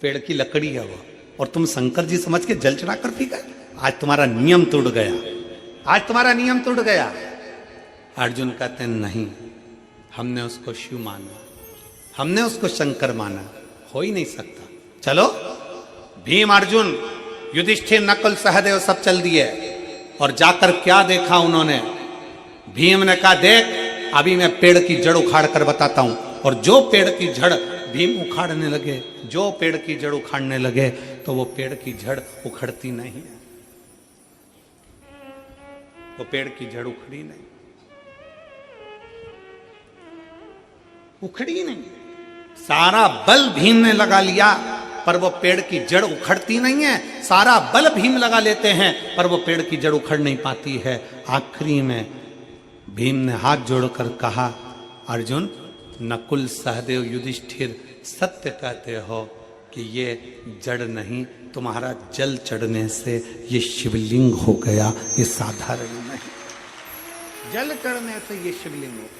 पेड़ की लकड़ी है वो, और तुम शंकर जी समझ के जल चढ़ा कर पी गए। आज तुम्हारा नियम टूट गया, आज तुम्हारा नियम टूट गया। अर्जुन कहते हैं नहीं, हमने उसको शिव माना, हमने उसको शंकर माना, हो ही नहीं सकता। चलो भीम अर्जुन युधिष्ठिर नकुल सहदेव सब चल दिए, और जाकर क्या देखा उन्होंने। भीम ने कहा देख अभी मैं पेड़ की जड़ उखाड़ कर बताता हूं। और जो पेड़ की जड़ भीम उखाड़ने लगे, जो पेड़ की जड़ उखाड़ने लगे तो वो पेड़ की जड़ उखड़ती नहीं है, वो पेड़ की जड़ उखड़ी नहीं, उखड़ी नहीं। सारा बल भीम ने लगा लिया पर वो पेड़ की जड़ उखड़ती नहीं है। सारा बल भीम लगा लेते हैं पर वो पेड़ की जड़ उखड़ नहीं पाती है। आखिरी में भीम ने हाथ जोड़कर कहा अर्जुन, नकुल सहदेव युधिष्ठिर सत्य कहते हो कि ये जड़ नहीं, तुम्हारा जल चढ़ने से ये शिवलिंग हो गया, ये साधारण नहीं, जल चढ़ने से ये शिवलिंग हो गया।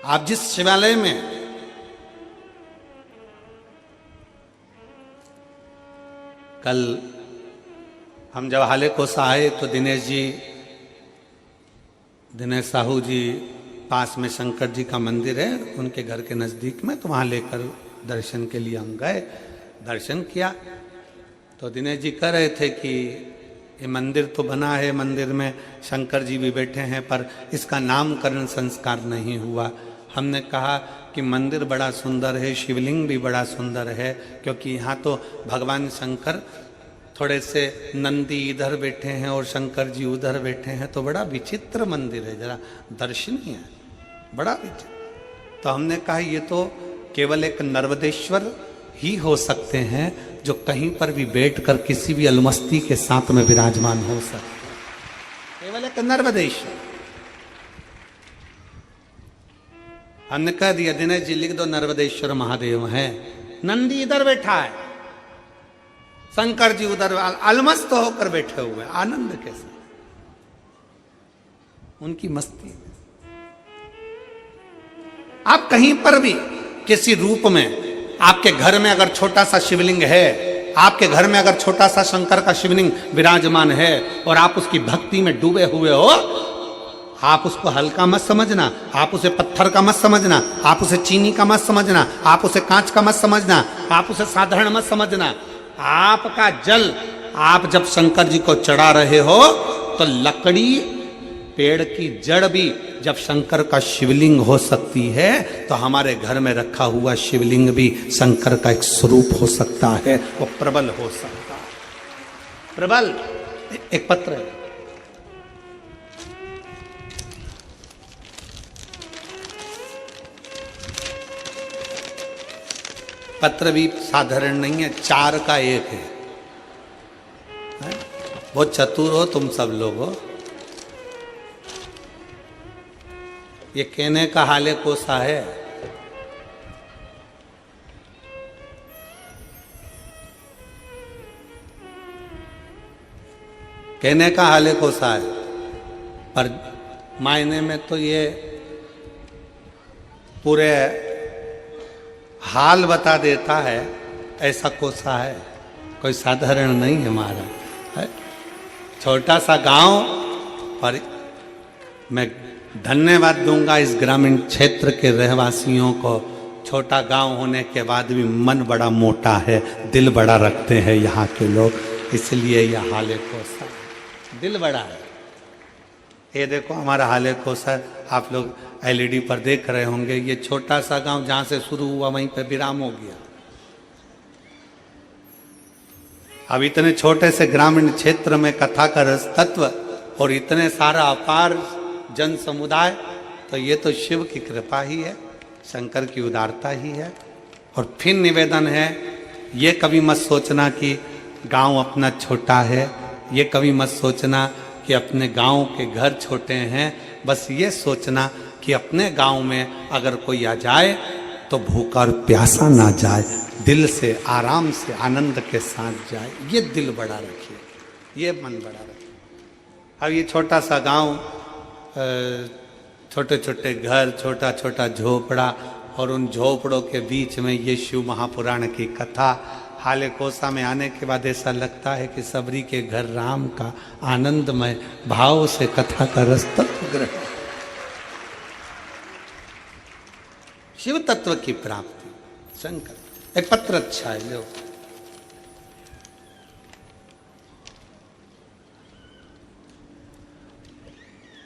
आप जिस शिवालय में कल हम जब हाले कोसा आए तो दिनेश साहू जी पास में शंकर जी का मंदिर है उनके घर के नज़दीक में, तो वहाँ लेकर दर्शन के लिए हम गए, दर्शन किया। तो दिनेश जी कह रहे थे कि ये मंदिर तो बना है, मंदिर में शंकर जी भी बैठे हैं पर इसका नामकरण संस्कार नहीं हुआ। हमने कहा कि मंदिर बड़ा सुंदर है, शिवलिंग भी बड़ा सुंदर है, क्योंकि यहाँ तो भगवान शंकर थोड़े से नंदी इधर बैठे हैं और शंकर जी उधर बैठे हैं, तो बड़ा विचित्र मंदिर है, जरा दर्शनीय है, बड़ा विचित्र। तो हमने कहा ये तो केवल एक नर्मदेश्वर ही हो सकते हैं जो कहीं पर भी बैठकर किसी भी अलमस्ती के साथ में विराजमान हो सकते, केवल एक नर्मदेश्वर। हमने कह दिया दिनेश जी लिख दो नर्मदेश्वर महादेव है, नंदी इधर बैठा है, शंकर जी उधर अलमस्त होकर बैठे हुए, आनंद के साथ उनकी मस्ती। आप कहीं पर भी किसी रूप में, आपके घर में अगर छोटा सा शिवलिंग है, आपके घर में अगर छोटा सा शंकर का शिवलिंग विराजमान है और आप उसकी भक्ति में डूबे हुए हो, आप उसको हल्का मत समझना, आप उसे पत्थर का मत समझना, आप उसे चीनी का मत समझना, आप उसे कांच का मत समझना, आप उसे साधारण मत समझना। आपका जल आप जब शंकर जी को चढ़ा रहे हो तो लकड़ी, पेड़ की जड़ भी जब शंकर का शिवलिंग हो सकती है तो हमारे घर में रखा हुआ शिवलिंग भी शंकर का एक स्वरूप हो सकता है, वो प्रबल हो सकता है। प्रबल एक पत्र है, पत्र भी साधारण नहीं है, 4 का 1 है। बहुत चतुर हो तुम सब लोग हो। ये कहने का हाले कोसा है, कहने का हाले कोसा है, पर मायने में तो ये पूरे हाल बता देता है, ऐसा कोसा है, कोई साधारण नहीं है हमारा, है छोटा सा गांव। पर मैं धन्यवाद दूंगा इस ग्रामीण क्षेत्र के रहवासियों को, छोटा गांव होने के बाद भी मन बड़ा मोटा है, दिल बड़ा रखते हैं यहाँ के लोग, इसलिए यह हाल कोसा, दिल बड़ा है। ये देखो हमारा हाले कोसर, आप लोग एलईडी पर देख रहे होंगे, ये छोटा सा गांव जहां से शुरू हुआ वहीं पर विराम हो गया। अब इतने छोटे से ग्रामीण क्षेत्र में कथा का रस तत्व और इतने सारा अपार जन समुदाय, तो ये तो शिव की कृपा ही है, शंकर की उदारता ही है। और फिर निवेदन है, ये कभी मत सोचना कि गांव अपना छोटा है, ये कभी मत सोचना कि अपने गांव के घर छोटे हैं। बस ये सोचना कि अपने गांव में अगर कोई आ जाए तो भूखा और प्यासा ना जाए, दिल से आराम से आनंद के साथ जाए। ये दिल बड़ा रखिए, ये मन बड़ा रखिए। अब ये छोटा सा गांव, छोटे छोटे घर, छोटा छोटा झोपड़ा, और उन झोपड़ों के बीच में ये शिव महापुराण की कथा। हाले कोसा में आने के बाद ऐसा लगता है कि सबरी के घर राम का आनंदमय भाव से कथा का रस तत्व ग्रहण, शिव तत्व की प्राप्ति। शंकर एक पत्र अच्छा है, लो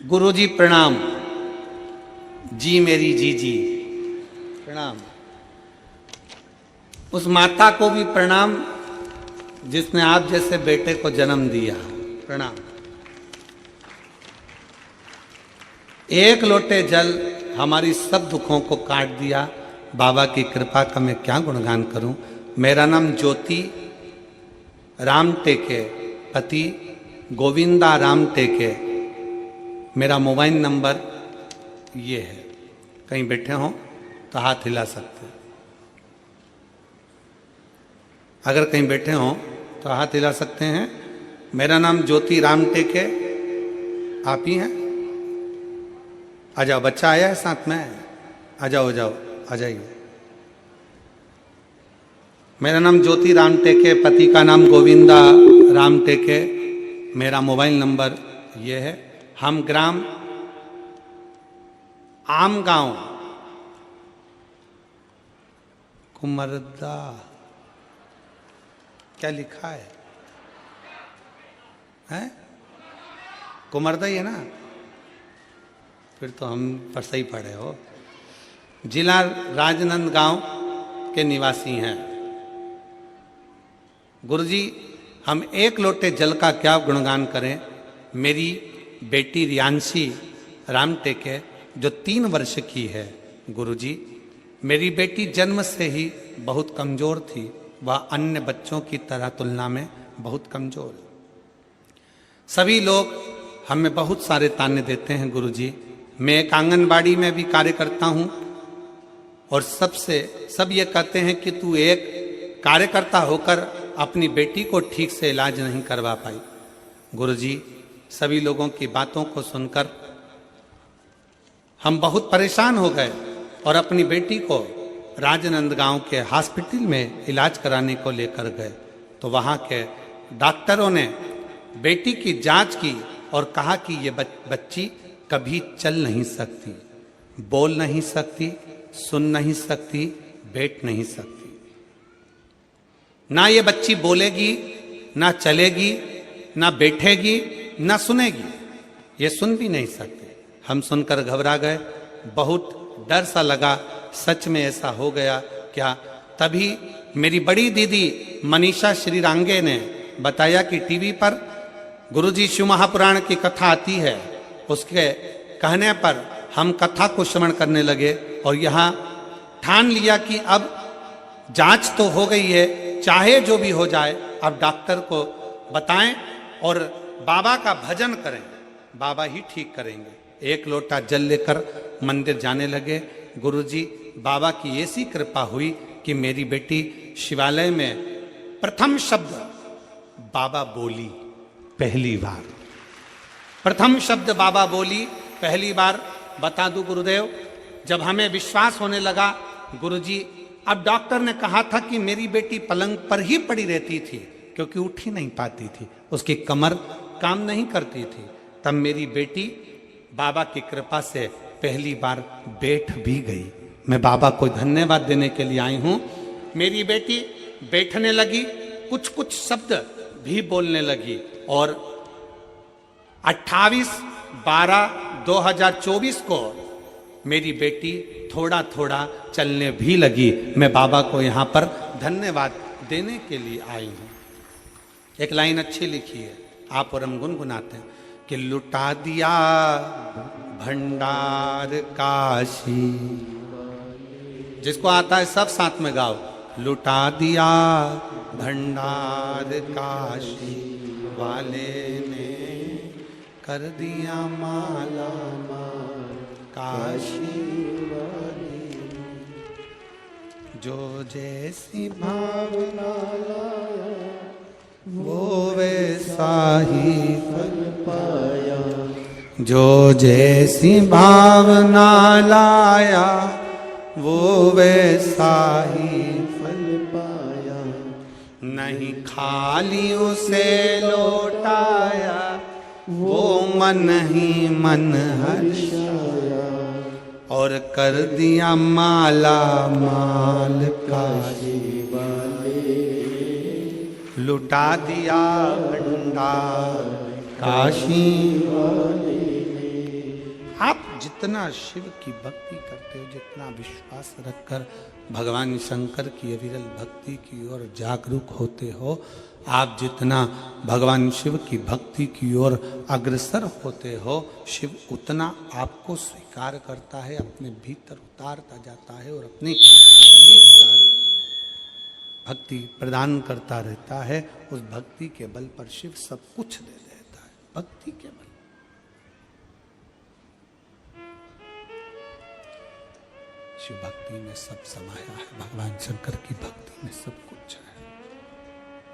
गुरुजी प्रणाम, जी मेरी जीजी प्रणाम। उस माता को भी प्रणाम जिसने आप जैसे बेटे को जन्म दिया, प्रणाम। एक लोटे जल हमारी सब दुखों को काट दिया। बाबा की कृपा का मैं क्या गुणगान करूं। मेरा नाम ज्योति राम टेके, पति गोविंदा राम टेके। मेरा मोबाइल नंबर ये है, कहीं बैठे हों तो हाथ हिला सकते हैं। अगर कहीं बैठे हों तो हाथ हिला सकते हैं। मेरा नाम ज्योति राम टेके, आप ही हैं? आ जाओ, बच्चा आया है साथ में, आ जाओ, आ जाइए। मेरा नाम ज्योति राम टेके, पति का नाम गोविंदा राम टेके। मेरा मोबाइल नंबर ये है। हम ग्राम आम गांव कुमरदा, क्या लिखा है? हैं? कुमरदा ही है ना? फिर तो हम पर सही पढ़े हो। जिला राजनांदगांव के निवासी हैं। गुरुजी, हम एक लोटे जल का क्या गुणगान करें। मेरी बेटी रियांशी राम टेके जो 3 वर्ष की है। गुरुजी, मेरी बेटी जन्म से ही बहुत कमज़ोर थी, वह अन्य बच्चों की तरह तुलना में बहुत कमज़ोर। सभी लोग हमें बहुत सारे ताने देते हैं। गुरुजी, मैं एक आंगनबाड़ी में भी कार्य करता हूँ और सब ये कहते हैं कि तू एक कार्यकर्ता होकर अपनी बेटी को ठीक से इलाज नहीं करवा पाई। गुरुजी, सभी लोगों की बातों को सुनकर हम बहुत परेशान हो गए और अपनी बेटी को राजनांदगांव के हॉस्पिटल में इलाज कराने को लेकर गए तो वहाँ के डॉक्टरों ने बेटी की जांच की और कहा कि ये बच्ची कभी चल नहीं सकती, बोल नहीं सकती, सुन नहीं सकती, बैठ नहीं सकती। ना ये बच्ची बोलेगी, ना चलेगी, ना बैठेगी, ना सुनेगी, ये सुन भी नहीं सकती। हम सुनकर घबरा गए, बहुत डर सा लगा, सच में ऐसा हो गया क्या। तभी मेरी बड़ी दीदी मनीषा श्रीरांगे ने बताया कि टीवी पर गुरुजी शिव महापुराण की कथा आती है। उसके कहने पर हम कथा को श्रवण करने लगे और यहाँ ठान लिया कि अब जांच तो हो गई है, चाहे जो भी हो जाए अब डॉक्टर को बताएं और बाबा का भजन करें, बाबा ही ठीक करेंगे। एक लोटा जल लेकर मंदिर जाने लगे। गुरुजी, बाबा की ऐसी कृपा हुई कि मेरी बेटी शिवालय में प्रथम शब्द बाबा बोली, पहली बार प्रथम शब्द बाबा बोली, पहली बार। बता दूं गुरुदेव, जब हमें विश्वास होने लगा, गुरुजी अब डॉक्टर ने कहा था कि मेरी बेटी पलंग पर ही पड़ी रहती थी क्योंकि उठ ही नहीं पाती थी, उसकी कमर काम नहीं करती थी। तब मेरी बेटी बाबा की कृपा से पहली बार बैठ भी गई। मैं बाबा को धन्यवाद देने के लिए आई हूँ। मेरी बेटी बैठने लगी, कुछ कुछ शब्द भी बोलने लगी और 28 12/2024 को मेरी बेटी थोड़ा थोड़ा चलने भी लगी। मैं बाबा को यहाँ पर धन्यवाद देने के लिए आई हूँ। एक लाइन अच्छी लिखी है, आप और हम गुनगुनाते हैं कि लुटा दिया भंडार काशी। जिसको आता है सब साथ में गाओ। लुटा दिया भंडार काशी वाले ने, कर दिया माला माल काशी वाले। जो जैसी भावना लाया वो वैसा ही फल पाया। जो जैसी भावना लाया वो वैसा ही फल पाया। नहीं खाली उसे लौटाया, वो मन ही मन हर्षाया। और कर दिया माला माल काशी वाले। लुटा दिया भंडार काशी वाले। आप जितना शिव की भक्ति करते हो, जितना विश्वास रखकर भगवान शंकर की अविरल भक्ति की ओर जागरूक होते हो, आप जितना भगवान शिव की भक्ति की ओर अग्रसर होते हो, शिव उतना आपको स्वीकार करता है, अपने भीतर उतारता जाता है और अपनी भक्ति प्रदान करता रहता है। उस भक्ति के बल पर शिव सब कुछ दे देता है, भक्ति के बल। शिव भक्ति में सब समाया है, भगवान शंकर की भक्ति में सब कुछ है,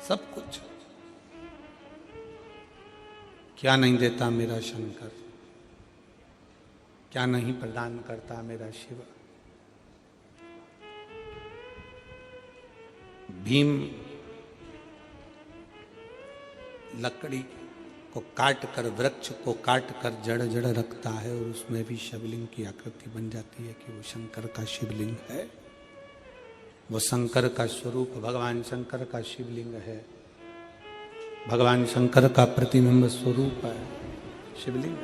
सब कुछ। क्या नहीं देता मेरा शंकर, क्या नहीं प्रदान करता मेरा शिव। भीम लकड़ी को काट कर, वृक्ष को काट कर जड़ जड़ रखता है और उसमें भी शिवलिंग की आकृति बन जाती है कि वो शंकर का शिवलिंग है। वो शंकर का स्वरूप भगवान शंकर का शिवलिंग है, भगवान शंकर का प्रतिबिंब स्वरूप है शिवलिंग।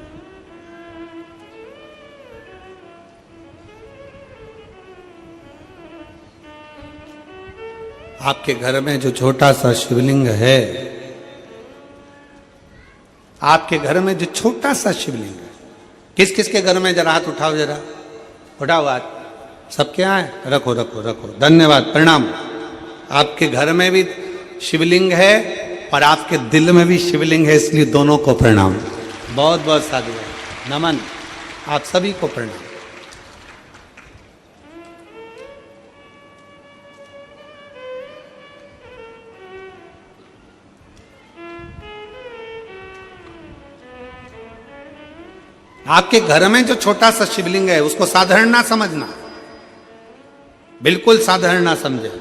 आपके घर में जो छोटा सा शिवलिंग है, आपके घर में जो छोटा सा शिवलिंग है, किस किस के घर में, जरा हाथ उठाओ, जरा उठाओ हाथ। सबके यहाँ है? रखो रखो रखो, धन्यवाद, प्रणाम। आपके घर में भी शिवलिंग है और आपके दिल में भी शिवलिंग है, इसलिए दोनों को प्रणाम। बहुत बहुत साधुवाद, नमन, आप सभी को प्रणाम। आपके घर में जो छोटा सा शिवलिंग है उसको साधारण ना समझना, बिल्कुल साधारण ना समझे।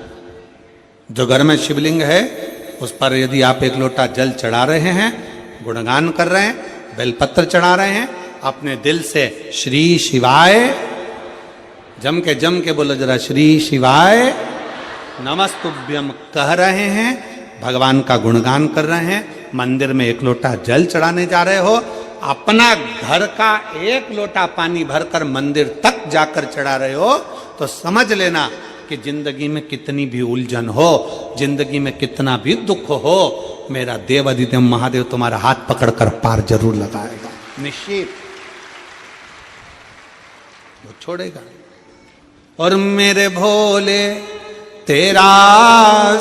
जो घर में शिवलिंग है उस पर यदि आप एक लोटा जल चढ़ा रहे हैं, गुणगान कर रहे हैं, बेलपत्र चढ़ा रहे हैं, अपने दिल से श्री शिवाय जम के बोलो जरा, श्री शिवाय नमस्तुभ्यम कह रहे हैं, भगवान का गुणगान कर रहे हैं, मंदिर में एक लोटा जल चढ़ाने जा रहे हो, अपना घर का एक लोटा पानी भरकर मंदिर तक जाकर चढ़ा रहे हो, तो समझ लेना कि जिंदगी में कितनी भी उलझन हो, जिंदगी में कितना भी दुख हो, मेरा देव अधिदेव महादेव तुम्हारा हाथ पकड़कर पार जरूर लगाएगा, निश्चित वो छोड़ेगा। और मेरे भोले तेरा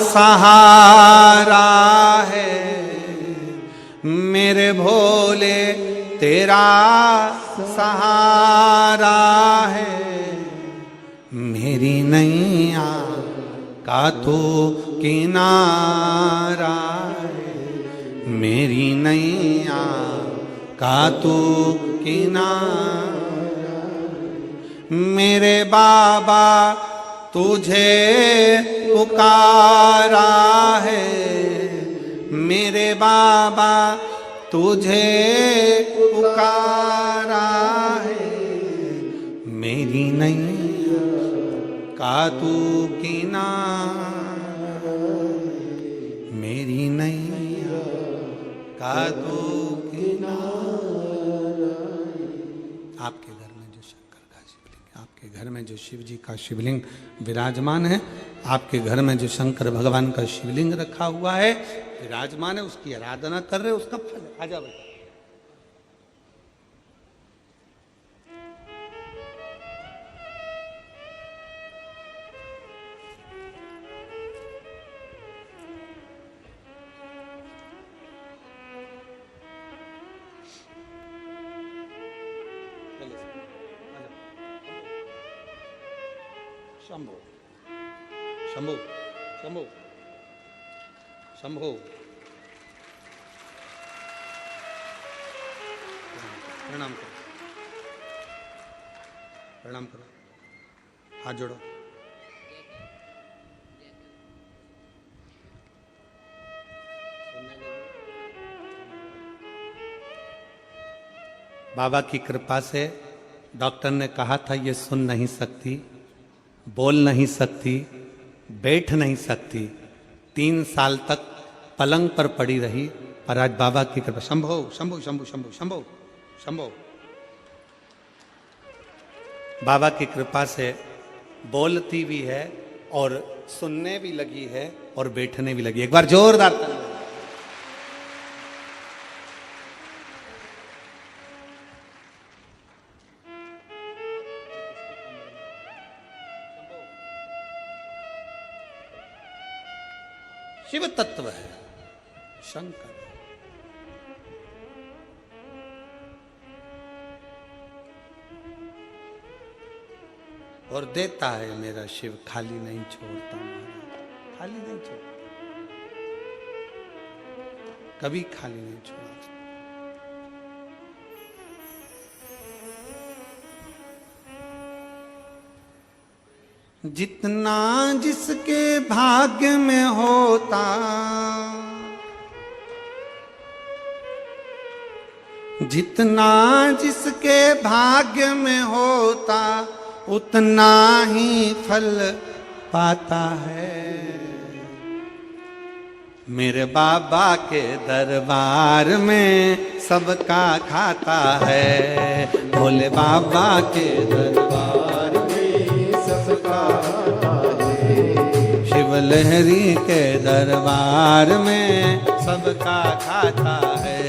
सहारा है, मेरे भोले तेरा सहारा है, मेरी नैया का तो किनारा है, मेरी नैया का तो किनारा। मेरे बाबा तुझे पुकारा है, मेरे बाबा तुझे पुकारा है, मेरी नैया का तू किनारा, मेरी नैया का तू किनारा। आपके घर में जो शंकर का शिवलिंग, आपके घर में जो शिव जी का शिवलिंग विराजमान है, आपके घर में जो शंकर भगवान का शिवलिंग रखा हुआ है, विराजमान है, उसकी आराधना कर रहे हो, उसका फल है। आजा बेटा। शंभो शंभो शंभो शंभो। प्रणाम करो, प्रणाम करो, हाथ जोड़ो। बाबा की कृपा से डॉक्टर ने कहा था ये सुन नहीं सकती, बोल नहीं सकती, बैठ नहीं सकती, 3 साल तक पलंग पर पड़ी रही, पर आज बाबा की कृपा। शंभो शंभो शंभो शंभो शंभो शंभो। बाबा की कृपा से बोलती भी है और सुनने भी लगी है और बैठने भी लगी। एक बार जोरदार ताली। शिव तत्व है शंकर, और देता है मेरा शिव, खाली नहीं छोड़ता महाराज, खाली नहीं छोड़ता, कभी खाली नहीं छोड़ा। जितना जिसके भाग्य में होता, जितना जिसके भाग्य में होता, उतना ही फल पाता है। मेरे बाबा के दरबार में सबका खाता है, भोले बाबा के दरबार में सबका खाता है। शिव लहरी के दरबार में सबका खाता है,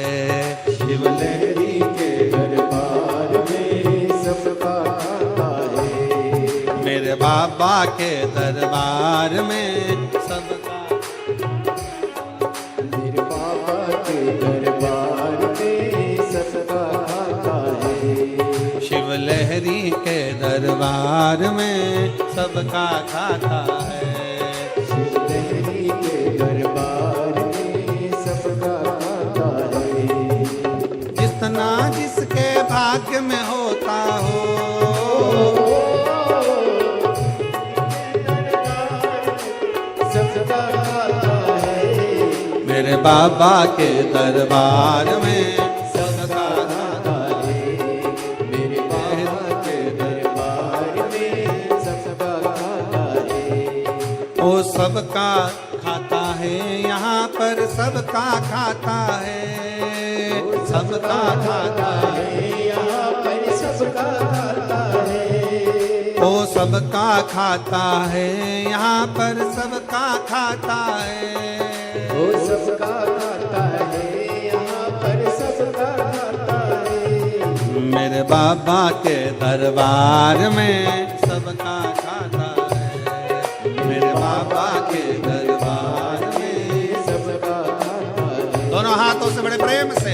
शिव लहरी के दरबार में सबका खाता है। मेरे बाबा के दरबार में सबका, मेरे बाबा के दरबार में सबका खाता है। शिव लहरी के दरबार में सबका खाता है, शिव लहरी के दरबार में सबका खाता है। जितना जिसके भाग्य में होता हो, सबका खाता है। मेरे बाबा के दरबार में सबका खाता है, मेरे बाबा के दरबार में सबका खाता है। वो सबका खाता है, यहाँ पर सबका खाता है, सबका खाता है, यहाँ पर सबका खाता है। वो सबका खाता है, यहाँ पर सबका खाता है, वो सबका खाता है, यहाँ पर सबका खाता है। मेरे बाबा के दरबार में सबका खाता है, मेरे बाबा के दरबार में सबका खाता है। दोनों हाथों से बड़े प्रेम से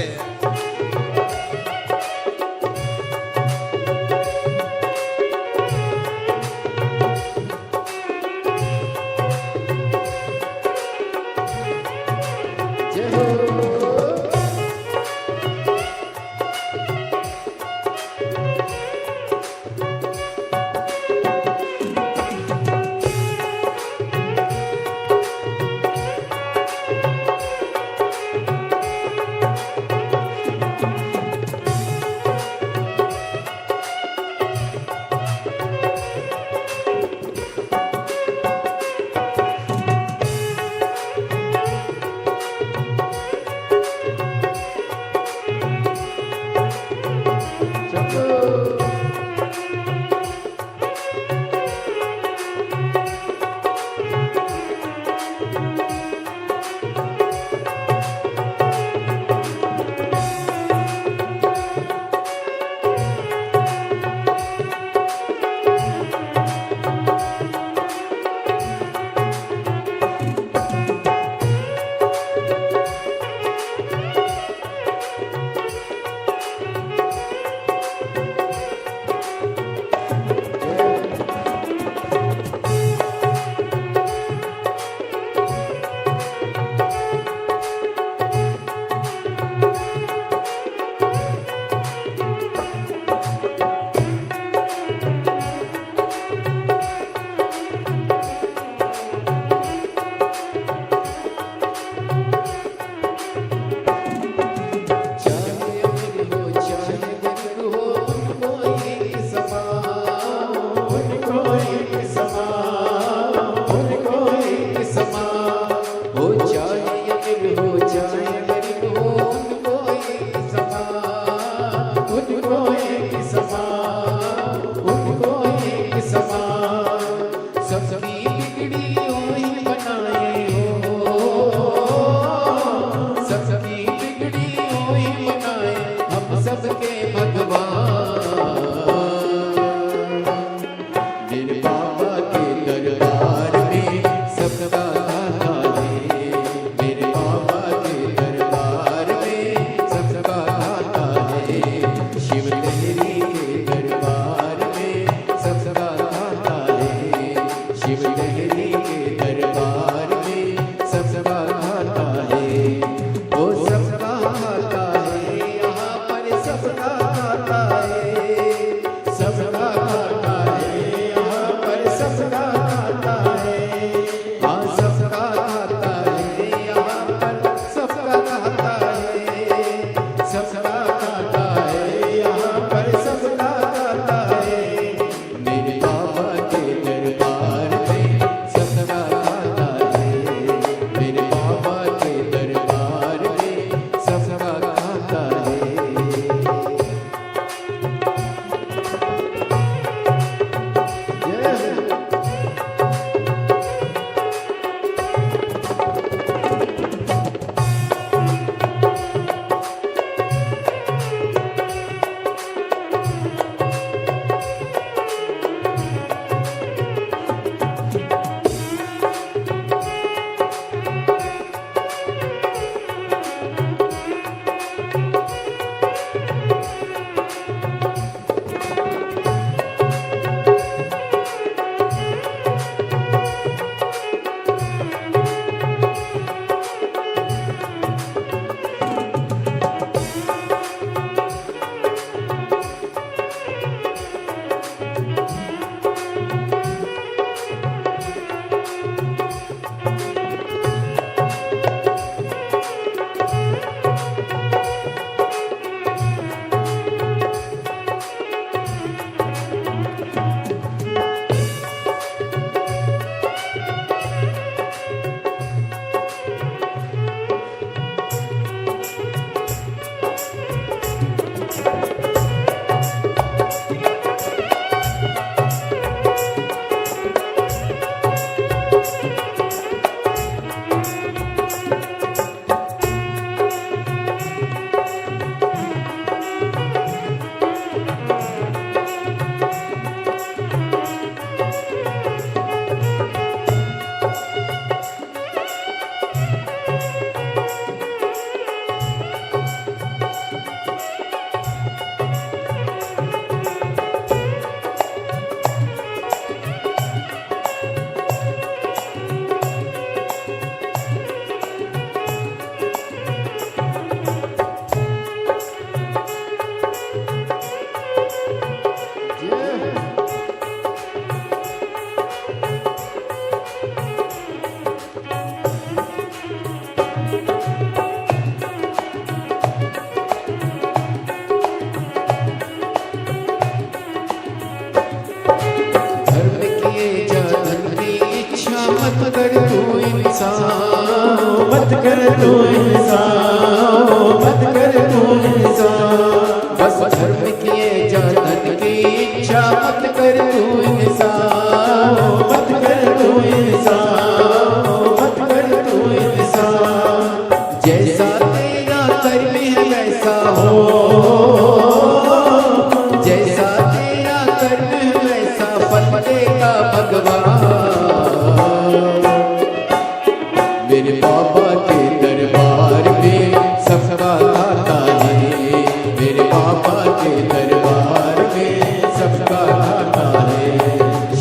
सबकी बिगड़ी हुई बनाए हम सबके भगवान। मेरे बाबा के दरबार में सबका दाता है, मेरे बाबा के दरबार में सबका दाता है। शिव लहरी के दरबार में सबका दाता है, शिव लहरी के दरबार में सबका दाता है। वो सबका दाता है, यहाँ पर सबका दाता है, सबका दाता है, यहाँ पर सबका दाता है। हाँ सबका दाता है, यहाँ पर सबका दाता है, सबका दाता है, यहाँ पर सबका दाता है। मेरे बाबा के दरबार में सबका दाता है, मेरे बाबा के दरबार में सबका दाता है। मत कर तू इंसान, मत कर तू इंसान, मत कर तू इंसान। बस धर्म किए जा धन की इच्छा मत कर तू इंसान, मत कर तू इंसान, मत कर तू इंसान। जैसा तेरा कर्म है वैसा हो, जैसा तेरा कर्म है वैसा फल देगा भगवान। मेरे बाबा के दरबार में सबका दाता है, मेरे बाबा के दरबार में सबका दाता है।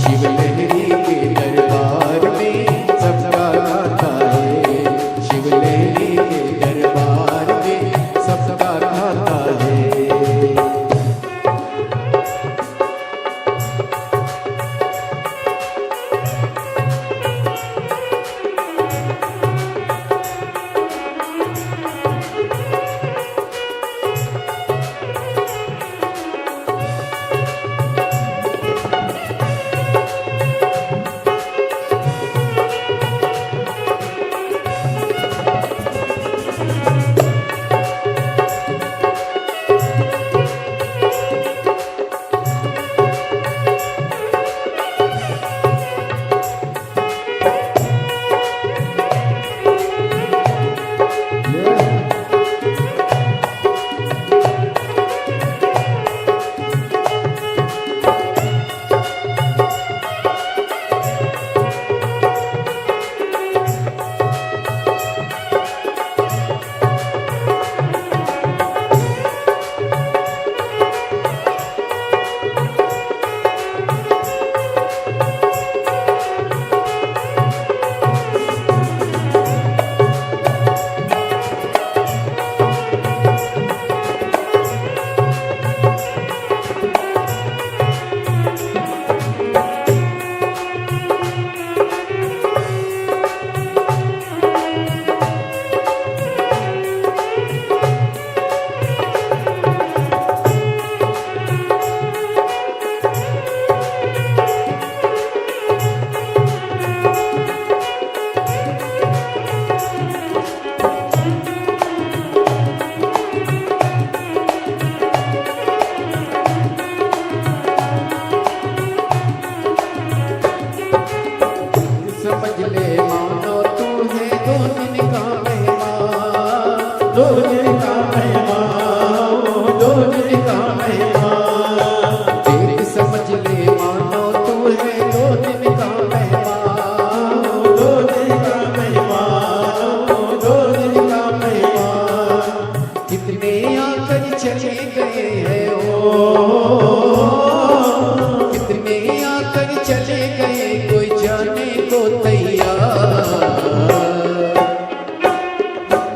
शिव लहरी के दरबार में सबका दाता है, शिव लहरी के दरबार में सबका दाता है। दिन का मेहमान, दो दिन का मेहमान। देख समझ ले मानो तू है दो दिन का मेहमान, दो दिन का मेहमान, दो दिन का मेहमान। कितने आकर चले गए हैं कितने आकर चले गए, कोई जाने को तैयार।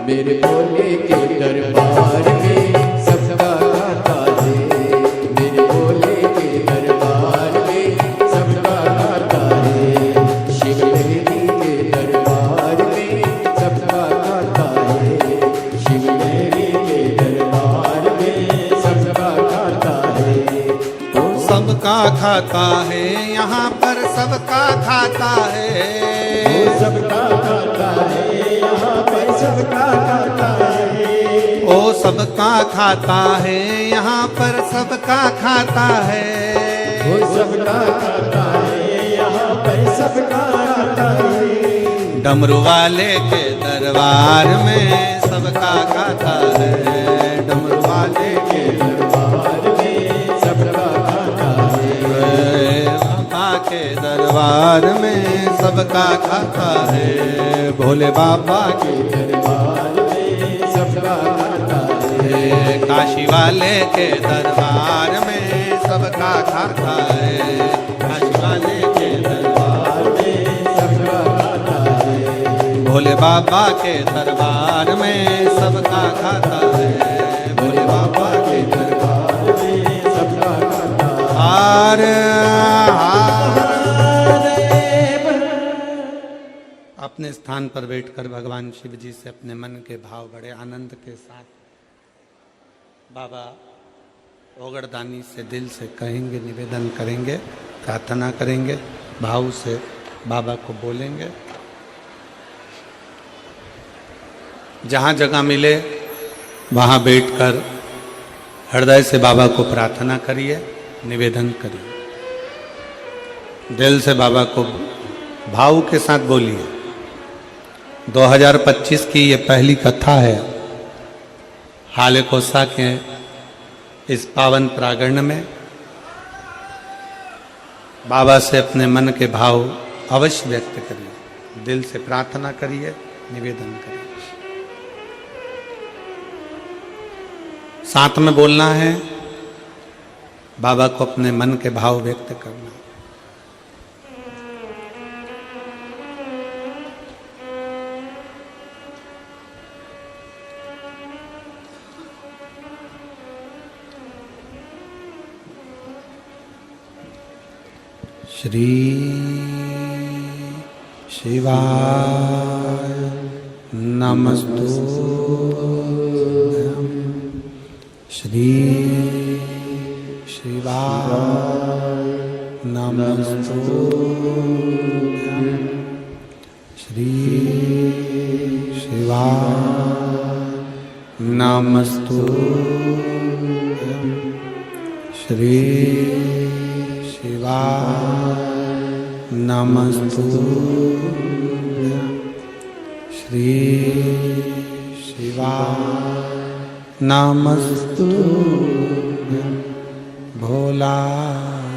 मेरे भोले के दरबार में सबका खाता है, मेरे भोले के दरबार में सबका खाता है। शिव लहरी के दरबार में सबका खाता है, शिव लहरी के दरबार में सबका खाता है। सबका खाता है यहाँ पर सबका खाता है, सबका खाता है यहाँ पर सबका खाता है। ओ सबका खाता है यहाँ पर सबका खाता है। वो सबका खाता है यहाँ पर सबका खाता है। डमरू वाले के दरबार में सबका खाता है, डमरू वाले के दरबार में सबका खाता है। बाबा के दरबार में सबका खाता है, भोले बाबा के दरबार में सबका खाता है। काशी वाले के दरबार में सबका खाता है, काशी वाले के दरबार में सबका खाता है। भोले बाबा के दरबार में सबका खाता है, भोले बाबा के दरबार में सबका खाता है। अपने स्थान पर बैठकर भगवान शिव जी से अपने मन के भाव बड़े आनंद के साथ बाबा ओगड़दानी से दिल से कहेंगे, निवेदन करेंगे, प्रार्थना करेंगे, भाव से बाबा को बोलेंगे। जहाँ जगह मिले वहाँ बैठकर हृदय से बाबा को प्रार्थना करिए, निवेदन करिए, दिल से बाबा को भाव के साथ बोलिए। 2025 की ये पहली कथा है हाले कोसा के इस पावन प्रांगण में। बाबा से अपने मन के भाव अवश्य व्यक्त करिए, दिल से प्रार्थना करिए, निवेदन करिए। साथ में बोलना है, बाबा को अपने मन के भाव व्यक्त करना। श्री शिवाय नमस्तुभ्यं, श्री शिवाय नमस्तुभ्यं, श्री शिवाय नमस्तुभ्यं, श्री शिवाय नमस्तुभ्यं, श्री शिवाय नमस्तुभ्यं। भोला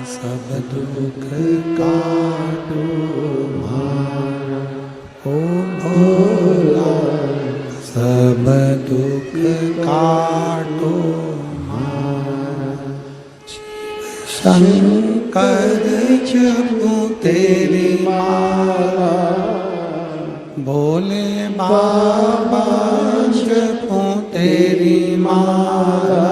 सब दुख काटो मारा, ओ भोला सब दुख काटो मारा। शंकर जपो तेरी माला, भोले बाबा जपो तेरी माला।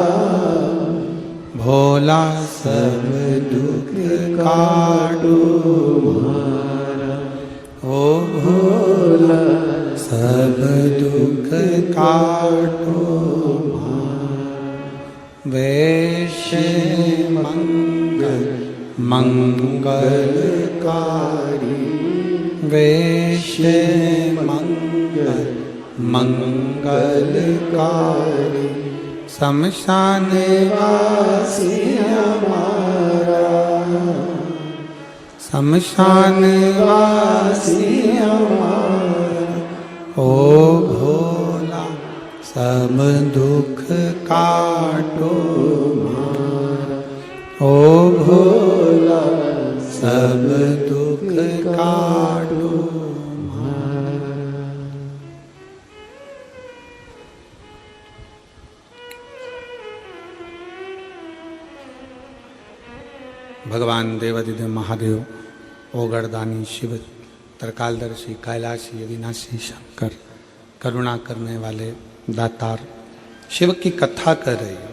भोला सब दुख काटो मारा, ओ भोला सब दुख काटो मारा। वैश्य मंगलकारी, वैश्य मंगलकारी। शमशान वासी हमारा, शमशान वासी हमारा। ओ भोला सब दुख काटो ओ भोला, सब दुख काटो। भगवान देवादिदेव महादेव, ओगरदानी शिव, त्रिकालदर्शी, कैलाशी, अविनाशी शंकर, करुणा करने वाले दातार, शिव की कथा कर रही हो।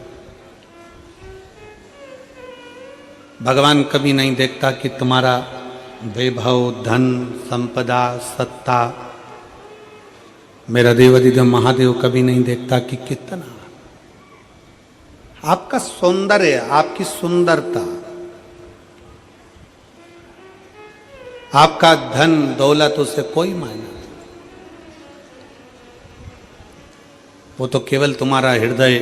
भगवान कभी नहीं देखता कि तुम्हारा वैभव, धन, संपदा, सत्ता। मेरा देवादिदेव महादेव कभी नहीं देखता कि कितना आपका सौंदर्य, आपकी सुंदरता, आपका धन दौलत, उसे कोई मायना नहीं। वो तो केवल तुम्हारा हृदय,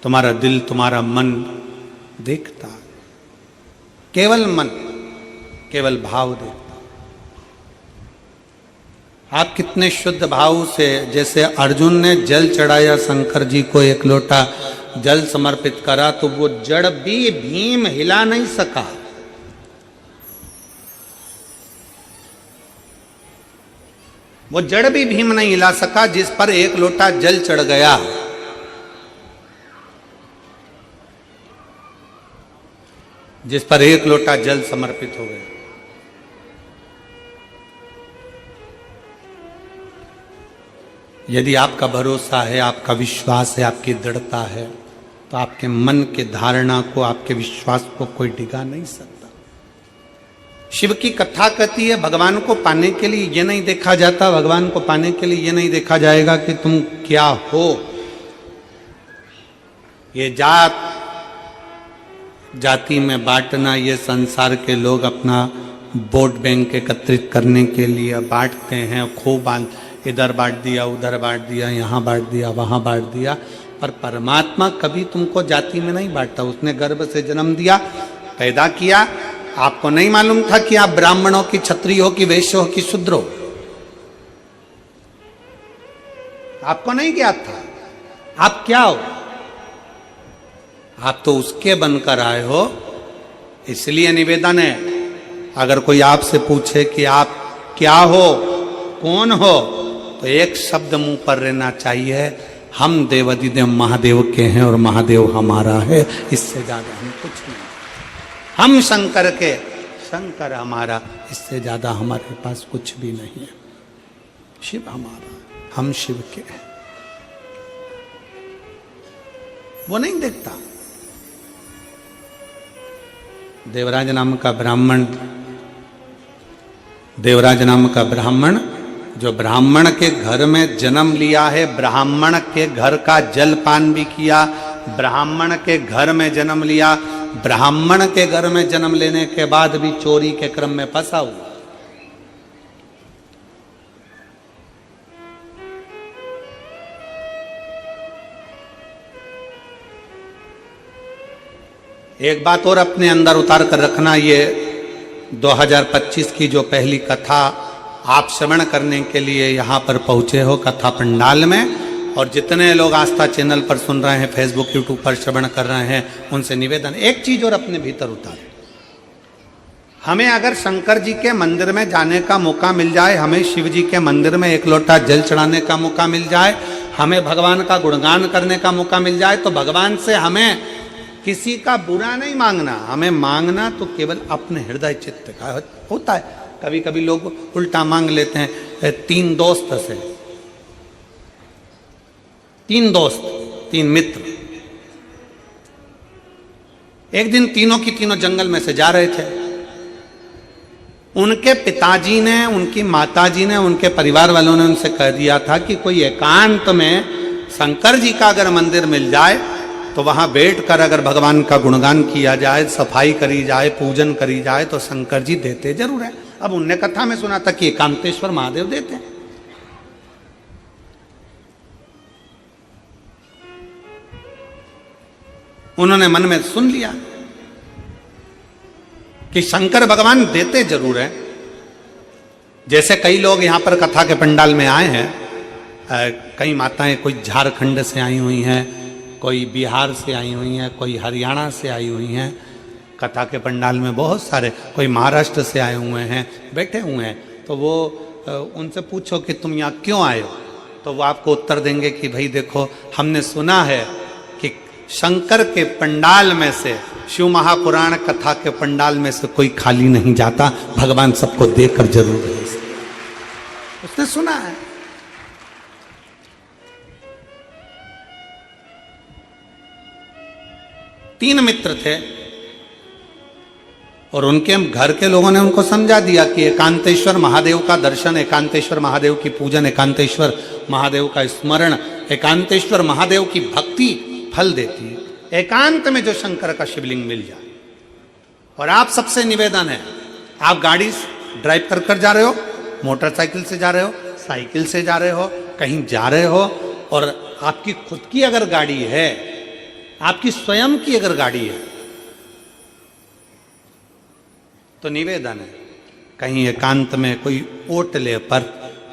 तुम्हारा दिल, तुम्हारा मन देखता, केवल मन, केवल भाव देखता। आप कितने शुद्ध भाव से, जैसे अर्जुन ने जल चढ़ाया शंकर जी को, एक लोटा जल समर्पित करा तो वो जड़ भी भीम हिला नहीं सका। वो जड़ भी भीम नहीं हिला सका जिस पर एक लोटा जल चढ़ गया। जिस पर एक लोटा जल समर्पित हो गया। यदि आपका भरोसा है, आपका विश्वास है, आपकी दृढ़ता है, तो आपके मन के धारणा को, आपके विश्वास को कोई डिगा नहीं सकता। शिव की कथा कहती है भगवान को पाने के लिए ये नहीं देखा जाता, भगवान को पाने के लिए ये नहीं देखा जाएगा कि तुम क्या हो। ये जाति में बांटना, ये संसार के लोग अपना वोट बैंक एकत्रित करने के लिए बांटते हैं। खूब इधर बांट दिया, उधर बांट दिया, यहाँ बांट दिया, वहाँ बांट दिया। पर परमात्मा कभी तुमको जाति में नहीं बांटता। उसने गर्भ से जन्म दिया, पैदा किया। आपको नहीं मालूम था कि आप ब्राह्मण हो कि क्षत्रिय हो कि वैश्य हो कि शूद्र हो। आपको नहीं ज्ञात था आप क्या हो। आप तो उसके बनकर आए हो। इसलिए निवेदन है, अगर कोई आपसे पूछे कि आप क्या हो, कौन हो, तो एक शब्द मुंह पर रहना चाहिए, हम देवादिदेव महादेव के हैं और महादेव हमारा है। इससे ज्यादा हम कुछ नहीं। हम शंकर के, शंकर हमारा, इससे ज्यादा हमारे पास कुछ भी नहीं है। शिव हमारा, हम शिव के हैं। वो नहीं देखता। देवराज नाम का ब्राह्मण, देवराज नाम का ब्राह्मण जो ब्राह्मण के घर में जन्म लिया है, ब्राह्मण के घर का जलपान भी किया, ब्राह्मण के घर में जन्म लिया, ब्राह्मण के घर में जन्म लेने के बाद भी चोरी के क्रम में फंसा हुआ। एक बात और अपने अंदर उतार कर रखना, ये 2025 की जो पहली कथा आप श्रवण करने के लिए यहाँ पर पहुँचे हो कथा पंडाल में, और जितने लोग आस्था चैनल पर सुन रहे हैं, फेसबुक यूट्यूब पर श्रवण कर रहे हैं, उनसे निवेदन, एक चीज और अपने भीतर उतारें। हमें अगर शंकर जी के मंदिर में जाने का मौका मिल जाए, हमें शिव जी के मंदिर में एक लोटा जल चढ़ाने का मौका मिल जाए, हमें भगवान का गुणगान करने का मौका मिल जाए, तो भगवान से हमें किसी का बुरा नहीं मांगना। हमें मांगना तो केवल अपने हृदय चित्त का होता है। कभी कभी लोग उल्टा मांग लेते हैं। 3 दोस्त से, 3 दोस्त, 3 मित्र, एक दिन तीनों की तीनों जंगल में से जा रहे थे। उनके पिताजी ने, उनकी माताजी ने, उनके परिवार वालों ने उनसे कह दिया था कि कोई एकांत में शंकर जी का अगर मंदिर मिल जाए तो वहां बैठकर अगर भगवान का गुणगान किया जाए, सफाई करी जाए, पूजन करी जाए, तो शंकर जी देते जरूर है। अब उनने कथा में सुना था कि एकांतेश्वर महादेव देते हैं। उन्होंने मन में सुन लिया कि शंकर भगवान देते जरूर हैं। जैसे कई लोग यहां पर कथा के पंडाल में आए हैं, कई माताएं कोई झारखंड से आई हुई हैं, कोई बिहार से आई हुई हैं, कोई हरियाणा से आई हुई हैं। कथा के पंडाल में बहुत सारे, कोई महाराष्ट्र से आए हुए हैं, बैठे हुए हैं। तो वो उनसे पूछो कि तुम यहाँ क्यों आए हो, तो वो आपको उत्तर देंगे कि भाई देखो, हमने सुना है कि शंकर के पंडाल में से, शिव महापुराण कथा के पंडाल में से कोई खाली नहीं जाता, भगवान सबको देकर जरूर भेजते। उसने सुना है। तीन मित्र थे और उनके घर के लोगों ने उनको समझा दिया कि एकांतेश्वर महादेव का दर्शन, एकांतेश्वर महादेव की पूजन, एकांतेश्वर महादेव का स्मरण, एकांतेश्वर महादेव की भक्ति फल देती है। एकांत में जो शंकर का शिवलिंग मिल जाए। और आप सबसे निवेदन है, आप गाड़ी ड्राइव कर कर जा रहे हो, मोटरसाइकिल से जा रहे हो, साइकिल से जा रहे हो, कहीं जा रहे हो, और आपकी खुद की अगर गाड़ी है, आपकी स्वयं की अगर गाड़ी है, तो निवेदन है कहीं एकांत में कोई ओटले पर,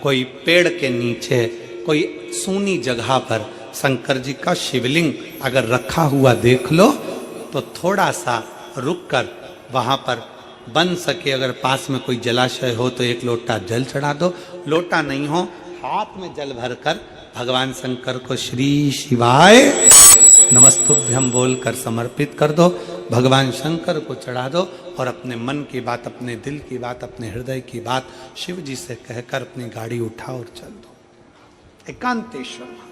कोई पेड़ के नीचे, कोई सूनी जगह पर शंकर जी का शिवलिंग अगर रखा हुआ देख लो, तो थोड़ा सा रुक कर वहां पर बन सके, अगर पास में कोई जलाशय हो तो एक लोटा जल चढ़ा दो, लोटा नहीं हो हाथ में जल भर कर भगवान शंकर को श्री शिवाय नमस्तुभ्यम बोलकर समर्पित कर दो, भगवान शंकर को चढ़ा दो और अपने मन की बात, अपने दिल की बात, अपने हृदय की बात शिव जी से कहकर अपनी गाड़ी उठा और चल दो। एकांतेश्वर महादेव,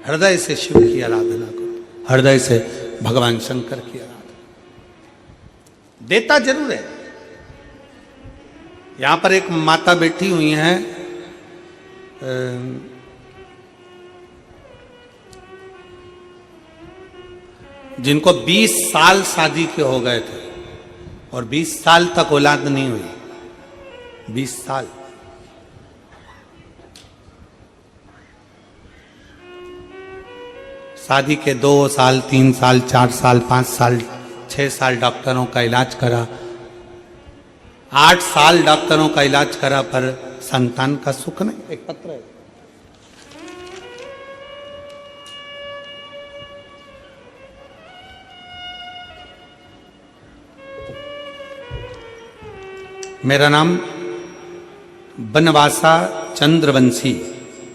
हृदय से शिव की आराधना करो, हृदय से भगवान शंकर की आराधना। देता जरूर है। यहां पर एक माता बैठी हुई हैं, जिनको 20 साल शादी के हो गए थे और 20 साल तक औलाद नहीं हुई। 20 साल। शादी के 2 साल, 3 साल, 4 साल, 5 साल, 6 साल डॉक्टरों का इलाज करा, 8 साल डॉक्टरों का इलाज करा, पर संतान का सुख नहीं। एक पत्र है, मेरा नाम बनवासा चंद्रवंशी,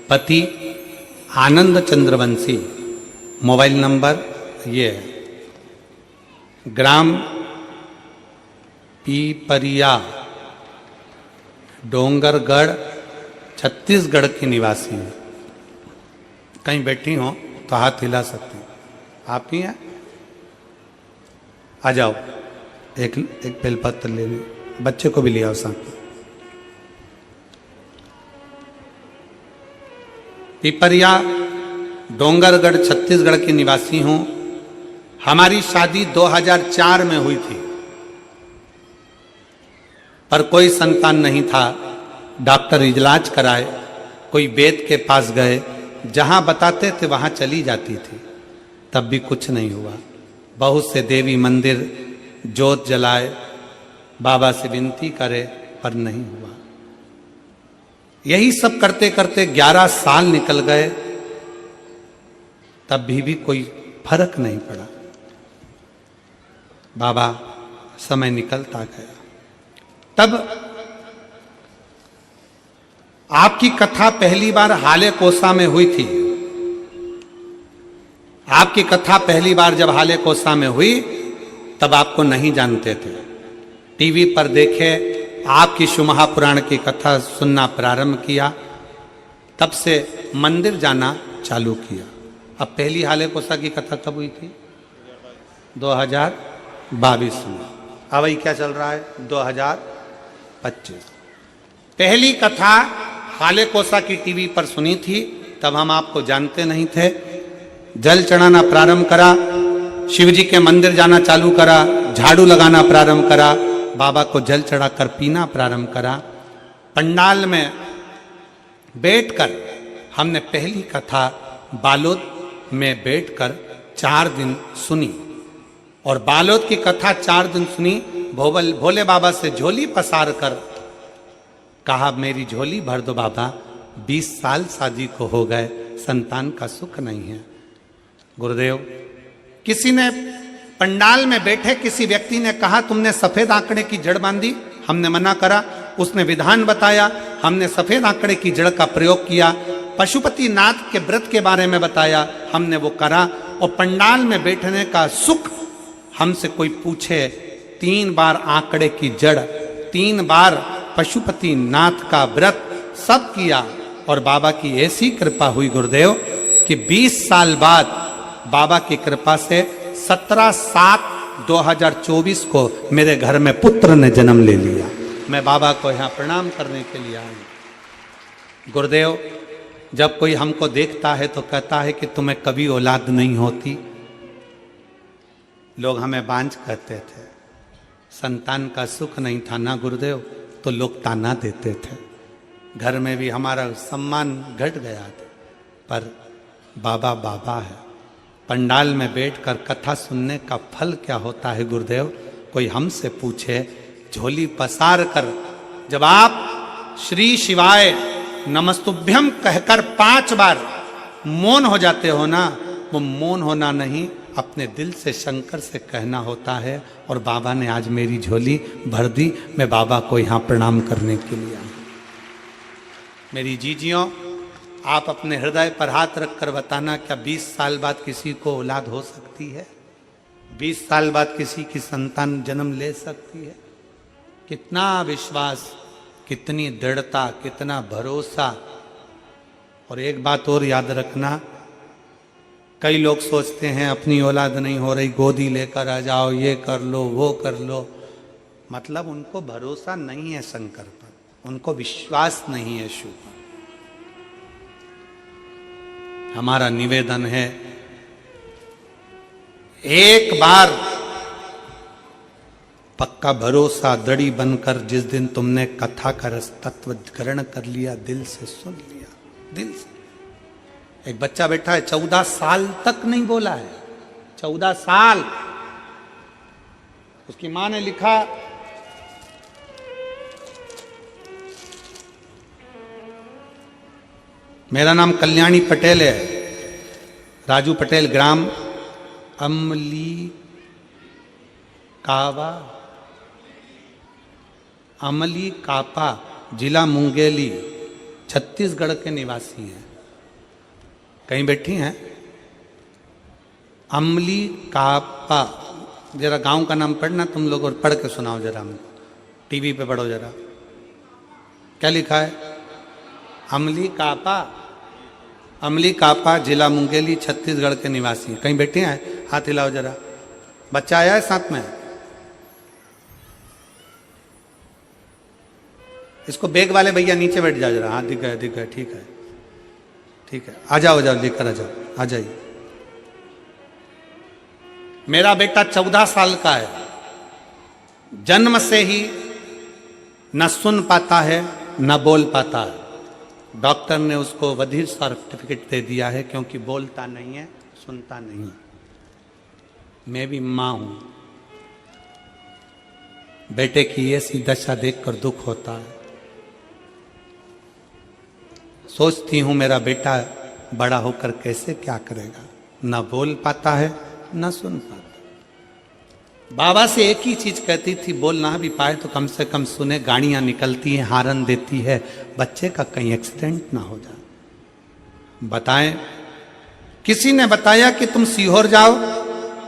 पति आनंद चंद्रवंशी, मोबाइल नंबर ये है, ग्राम पीपरिया, डोंगरगढ़, छत्तीसगढ़ की निवासी हूँ। कहीं बैठी हो तो हाथ हिला सकती, आप ही हैं? आ जाओ, एक बेलपत्र ले लो, बच्चे को भी ले आओ साथ में। पिपरिया, डोंगरगढ़, छत्तीसगढ़ की निवासी हूं। हमारी शादी 2004 में हुई थी, पर कोई संतान नहीं था। डॉक्टर इलाज कराए, कोई वेद के पास गए, जहां बताते थे वहां चली जाती थी, तब भी कुछ नहीं हुआ। बहुत से देवी मंदिर जोत जलाए, बाबा से विनती करे, पर नहीं हुआ। यही सब करते करते 11 साल निकल गए, तब भी कोई फर्क नहीं पड़ा। बाबा समय निकलता गया। तब आपकी कथा पहली बार हाले कोसा में हुई थी। आपकी कथा पहली बार जब हाले कोसा में हुई, तब आपको नहीं जानते थे। टीवी पर देखे, आपकी शिव महापुराण की कथा सुनना प्रारंभ किया, तब से मंदिर जाना चालू किया। अब पहली हाले कोसा की कथा कब हुई थी? 2022 में। अब वही क्या चल रहा है? 2025। पहली कथा हाले कोसा की टीवी पर सुनी थी, तब हम आपको जानते नहीं थे। जल चढ़ाना प्रारंभ करा, शिव जी के मंदिर जाना चालू करा, झाड़ू लगाना प्रारंभ करा, बाबा को जल चढ़ाकर पीना प्रारंभ करा। पंडाल में बैठकर हमने पहली कथा बालोद में बैठकर 4 दिन सुनी, और बालोद की कथा 4 दिन सुनी। भोले बाबा से झोली पसार कर कहा मेरी झोली भर दो बाबा, 20 साल शादी को हो गए, संतान का सुख नहीं है। गुरुदेव, किसी ने पंडाल में बैठे किसी व्यक्ति ने कहा तुमने सफेद आंकड़े की जड़ बांधी, हमने मना करा। उसने विधान बताया, हमने सफेद आंकड़े की जड़ का प्रयोग किया। पशुपति नाथ के व्रत के बारे में बताया, हमने वो करा। और पंडाल में बैठने का सुख हमसे कोई पूछे, 3 बार आंकड़े की जड़, 3 बार पशुपति नाथ का व्रत, सब किया। और बाबा की ऐसी कृपा हुई गुरुदेव कि 20 साल बाद बाबा की कृपा से 17/7/2024 को मेरे घर में पुत्र ने जन्म ले लिया। मैं बाबा को यहाँ प्रणाम करने के लिए आया। गुरुदेव, जब कोई हमको देखता है तो कहता है कि तुम्हें कभी औलाद नहीं होती। लोग हमें बांझ कहते थे, संतान का सुख नहीं था ना गुरुदेव, तो लोग ताना देते थे। घर में भी हमारा सम्मान घट गया था। पर बाबा बाबा है। पंडाल में बैठकर कथा सुनने का फल क्या होता है गुरुदेव? कोई हमसे पूछे, झोली पसार कर जब आप श्री शिवाय नमस्तुभ्यम कहकर 5 बार मौन हो जाते हो ना, वो मौन होना नहीं, अपने दिल से शंकर से कहना होता है। और बाबा ने आज मेरी झोली भर दी। मैं बाबा को यहाँ प्रणाम करने के लिए आया। मेरी जीजियों, आप अपने हृदय पर हाथ रखकर बताना, क्या 20 साल बाद किसी को औलाद हो सकती है? 20 साल बाद किसी की संतान जन्म ले सकती है? कितना विश्वास, कितनी दृढ़ता, कितना भरोसा। और एक बात और याद रखना, कई लोग सोचते हैं अपनी औलाद नहीं हो रही, गोदी लेकर आ जाओ, ये कर लो, वो कर लो। मतलब उनको भरोसा नहीं है शंकर पर, उनको विश्वास नहीं है शिव पर। हमारा निवेदन है, एक बार पक्का भरोसा दड़ी बनकर जिस दिन तुमने कथा का रस तत्व ग्रहण कर लिया, दिल से सुन लिया, दिल से। एक बच्चा बैठा है, 14 साल तक नहीं बोला है, 14 साल। उसकी मां ने लिखा, मेरा नाम कल्याणी पटेल है, राजू पटेल, ग्राम अमली कापा, जिला मुंगेली, छत्तीसगढ़ के निवासी हैं। कहीं बैठी हैं? अमली कापा, जरा गांव का नाम पढ़ना तुम लोग, और पढ़ के सुनाओ जरा हमको, टीवी पे पढ़ो जरा, क्या लिखा है? अमली कापा, जिला मुंगेली, छत्तीसगढ़ के निवासी। कहीं बैठे हैं? हाथ हिलाओ जरा। बच्चा आया है साथ में? इसको बैग वाले भैया नीचे बैठ जाओ जरा। हाँ, दिख गए, दिख गए, ठीक है, ठीक है। आ जाओ, जाओ, लेकर आ जाओ, आ जाइए। मेरा बेटा 14 साल का है, जन्म से ही न सुन पाता है न बोल पाता है। डॉक्टर ने उसको बधिर सर्टिफिकेट दे दिया है, क्योंकि बोलता नहीं है, सुनता नहीं। मैं भी मां हूं, बेटे की ऐसी दशा देखकर दुख होता है। सोचती हूं मेरा बेटा बड़ा होकर कैसे क्या करेगा, ना बोल पाता है ना सुन पाता। बाबा से एक ही चीज कहती थी, बोल ना भी पाए तो कम से कम सुने। गाड़ियां निकलती हैं, हारन देती है, बच्चे का कहीं एक्सीडेंट ना हो जाए। बताएं, किसी ने बताया कि तुम सीहोर जाओ,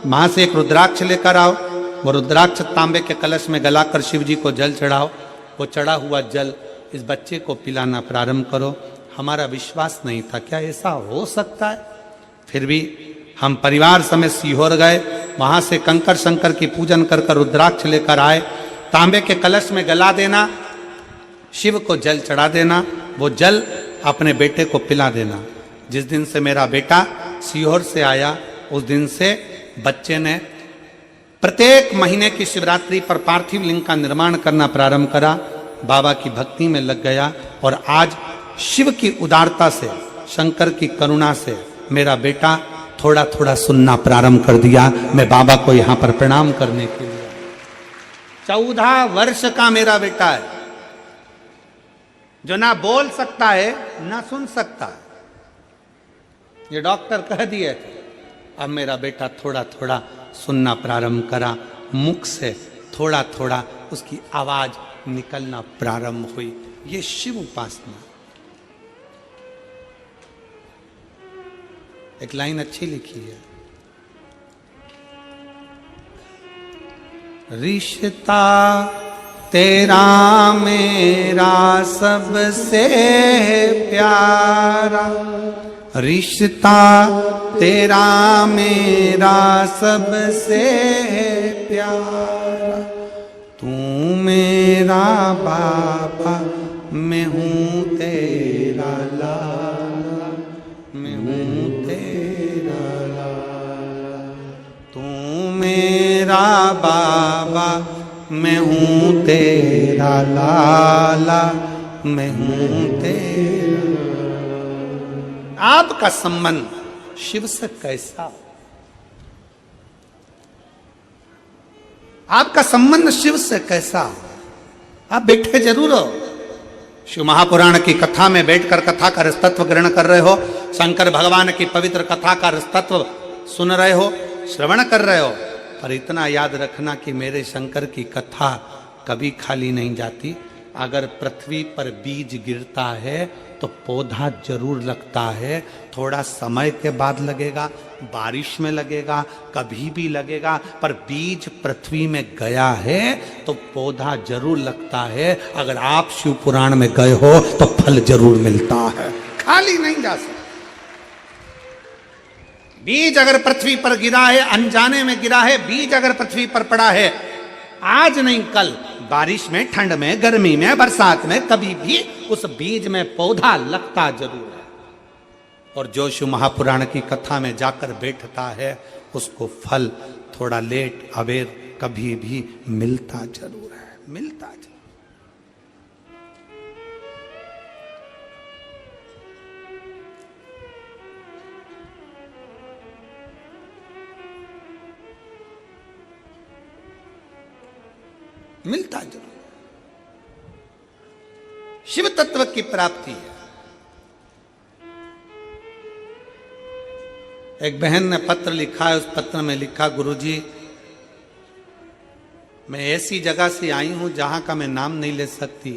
वहां से एक रुद्राक्ष लेकर आओ, वो रुद्राक्ष तांबे के कलश में गलाकर शिव जी को जल चढ़ाओ, वो चढ़ा हुआ जल इस बच्चे को पिलाना प्रारंभ करो। हमारा विश्वास नहीं था, क्या ऐसा हो सकता है? फिर भी हम परिवार समेत सीहोर गए, वहां से कंकर शंकर की पूजन कर कर रुद्राक्ष लेकर आए। तांबे के कलश में गला देना, शिव को जल चढ़ा देना, वो जल अपने बेटे को पिला देना। जिस दिन से मेरा बेटा सीहोर से आया, उस दिन से बच्चे ने प्रत्येक महीने की शिवरात्रि पर पार्थिव लिंग का निर्माण करना प्रारंभ करा, बाबा की भक्ति में लग गया। और आज शिव की उदारता से, शंकर की करुणा से मेरा बेटा थोड़ा थोड़ा सुनना प्रारंभ कर दिया। मैं बाबा को यहां पर प्रणाम करने के लिए, 14 वर्ष का मेरा बेटा है, जो ना बोल सकता है ना सुन सकता है। ये डॉक्टर कह दिए थे। अब मेरा बेटा थोड़ा थोड़ा सुनना प्रारंभ करा, मुख से थोड़ा थोड़ा उसकी आवाज निकलना प्रारंभ हुई। ये शिव उपासना। एक लाइन अच्छी लिखी है, रिश्ता तेरा मेरा सबसे प्यारा, रिश्ता तेरा मेरा सबसे प्यारा, तू मेरा बाबा मैं हूँ तेरा लाला, मैं हूँ तेरा लाला, तू मेरा बाबा मैं हूँ तेरा लाला, मैं हूँ तेरा। आपका संबंध शिव से कैसा? आपका संबंध शिव से कैसा? आप बैठे जरूर हो, शिव महापुराण की कथा में बैठकर कथा का रसतत्व ग्रहण कर रहे हो, शंकर भगवान की पवित्र कथा का रसतत्व सुन रहे हो, श्रवण कर रहे हो, पर इतना याद रखना कि मेरे शंकर की कथा कभी खाली नहीं जाती। अगर पृथ्वी पर बीज गिरता है तो पौधा जरूर लगता है, थोड़ा समय के बाद लगेगा, बारिश में लगेगा, कभी भी लगेगा, पर बीज पृथ्वी में गया है तो पौधा जरूर लगता है। अगर आप शिव पुराण में गए हो तो फल जरूर मिलता है, खाली नहीं जा सकता। बीज अगर पृथ्वी पर गिरा है, अनजाने में गिरा है, बीज अगर पृथ्वी पर पड़ा है, आज नहीं कल, बारिश में, ठंड में, गर्मी में, बरसात में, कभी भी उस बीज में पौधा लगता जरूर है। और जो शिव महापुराण की कथा में जाकर बैठता है उसको फल थोड़ा लेट अबेर कभी भी मिलता जरूर है, मिलता जरूर। मिलता जरूर। शिव तत्व की प्राप्ति है। एक बहन ने पत्र लिखा है, उस पत्र में लिखा, गुरुजी मैं ऐसी जगह से आई हूं जहां का मैं नाम नहीं ले सकती,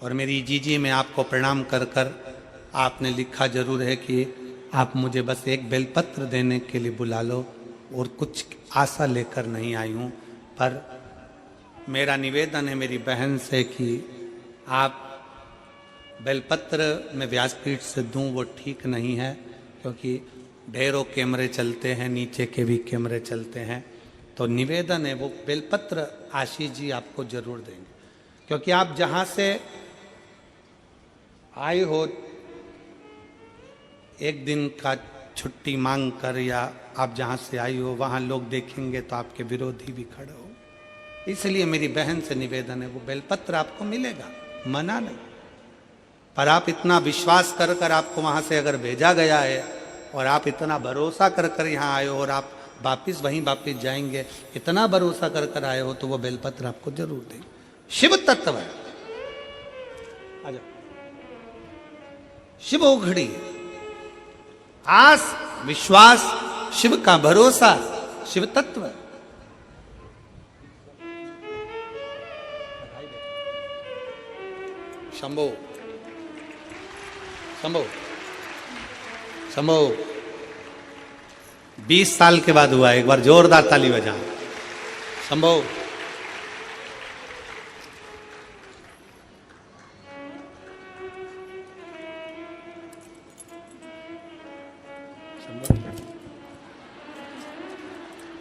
और मेरी जीजी में आपको प्रणाम कर कर आपने लिखा जरूर है कि आप मुझे बस एक बेलपत्र देने के लिए बुला लो, और कुछ आशा लेकर नहीं आई हूं, पर मेरा निवेदन है मेरी बहन से कि आप बेलपत्र में व्यासपीठ से दूं वो ठीक नहीं है, क्योंकि ढेरों कैमरे चलते हैं, नीचे के भी कैमरे चलते हैं। तो निवेदन है वो बेलपत्र आशीष जी आपको जरूर देंगे, क्योंकि आप जहां से आए हो एक दिन का छुट्टी मांग कर, या आप जहां से आई हो वहां लोग देखेंगे तो आपके विरोधी भी खड़े हो। इसलिए मेरी बहन से निवेदन है वो बेलपत्र आपको मिलेगा, मना नहीं, पर आप इतना विश्वास कर कर आपको वहां से अगर भेजा गया है और आप इतना भरोसा कर कर यहाँ आए हो और आप वापिस वहीं वापिस जाएंगे, इतना भरोसा कर कर आए हो, तो वो बेलपत्र आपको जरूर देंगे। शिव तत्व है, आजा, शिव उघड़ी है, आस विश्वास, शिव का भरोसा, शिव तत्व है। शंभो शंभो शंभो 20 साल के बाद हुआ, एक बार जोरदार ताली बजा। शंभो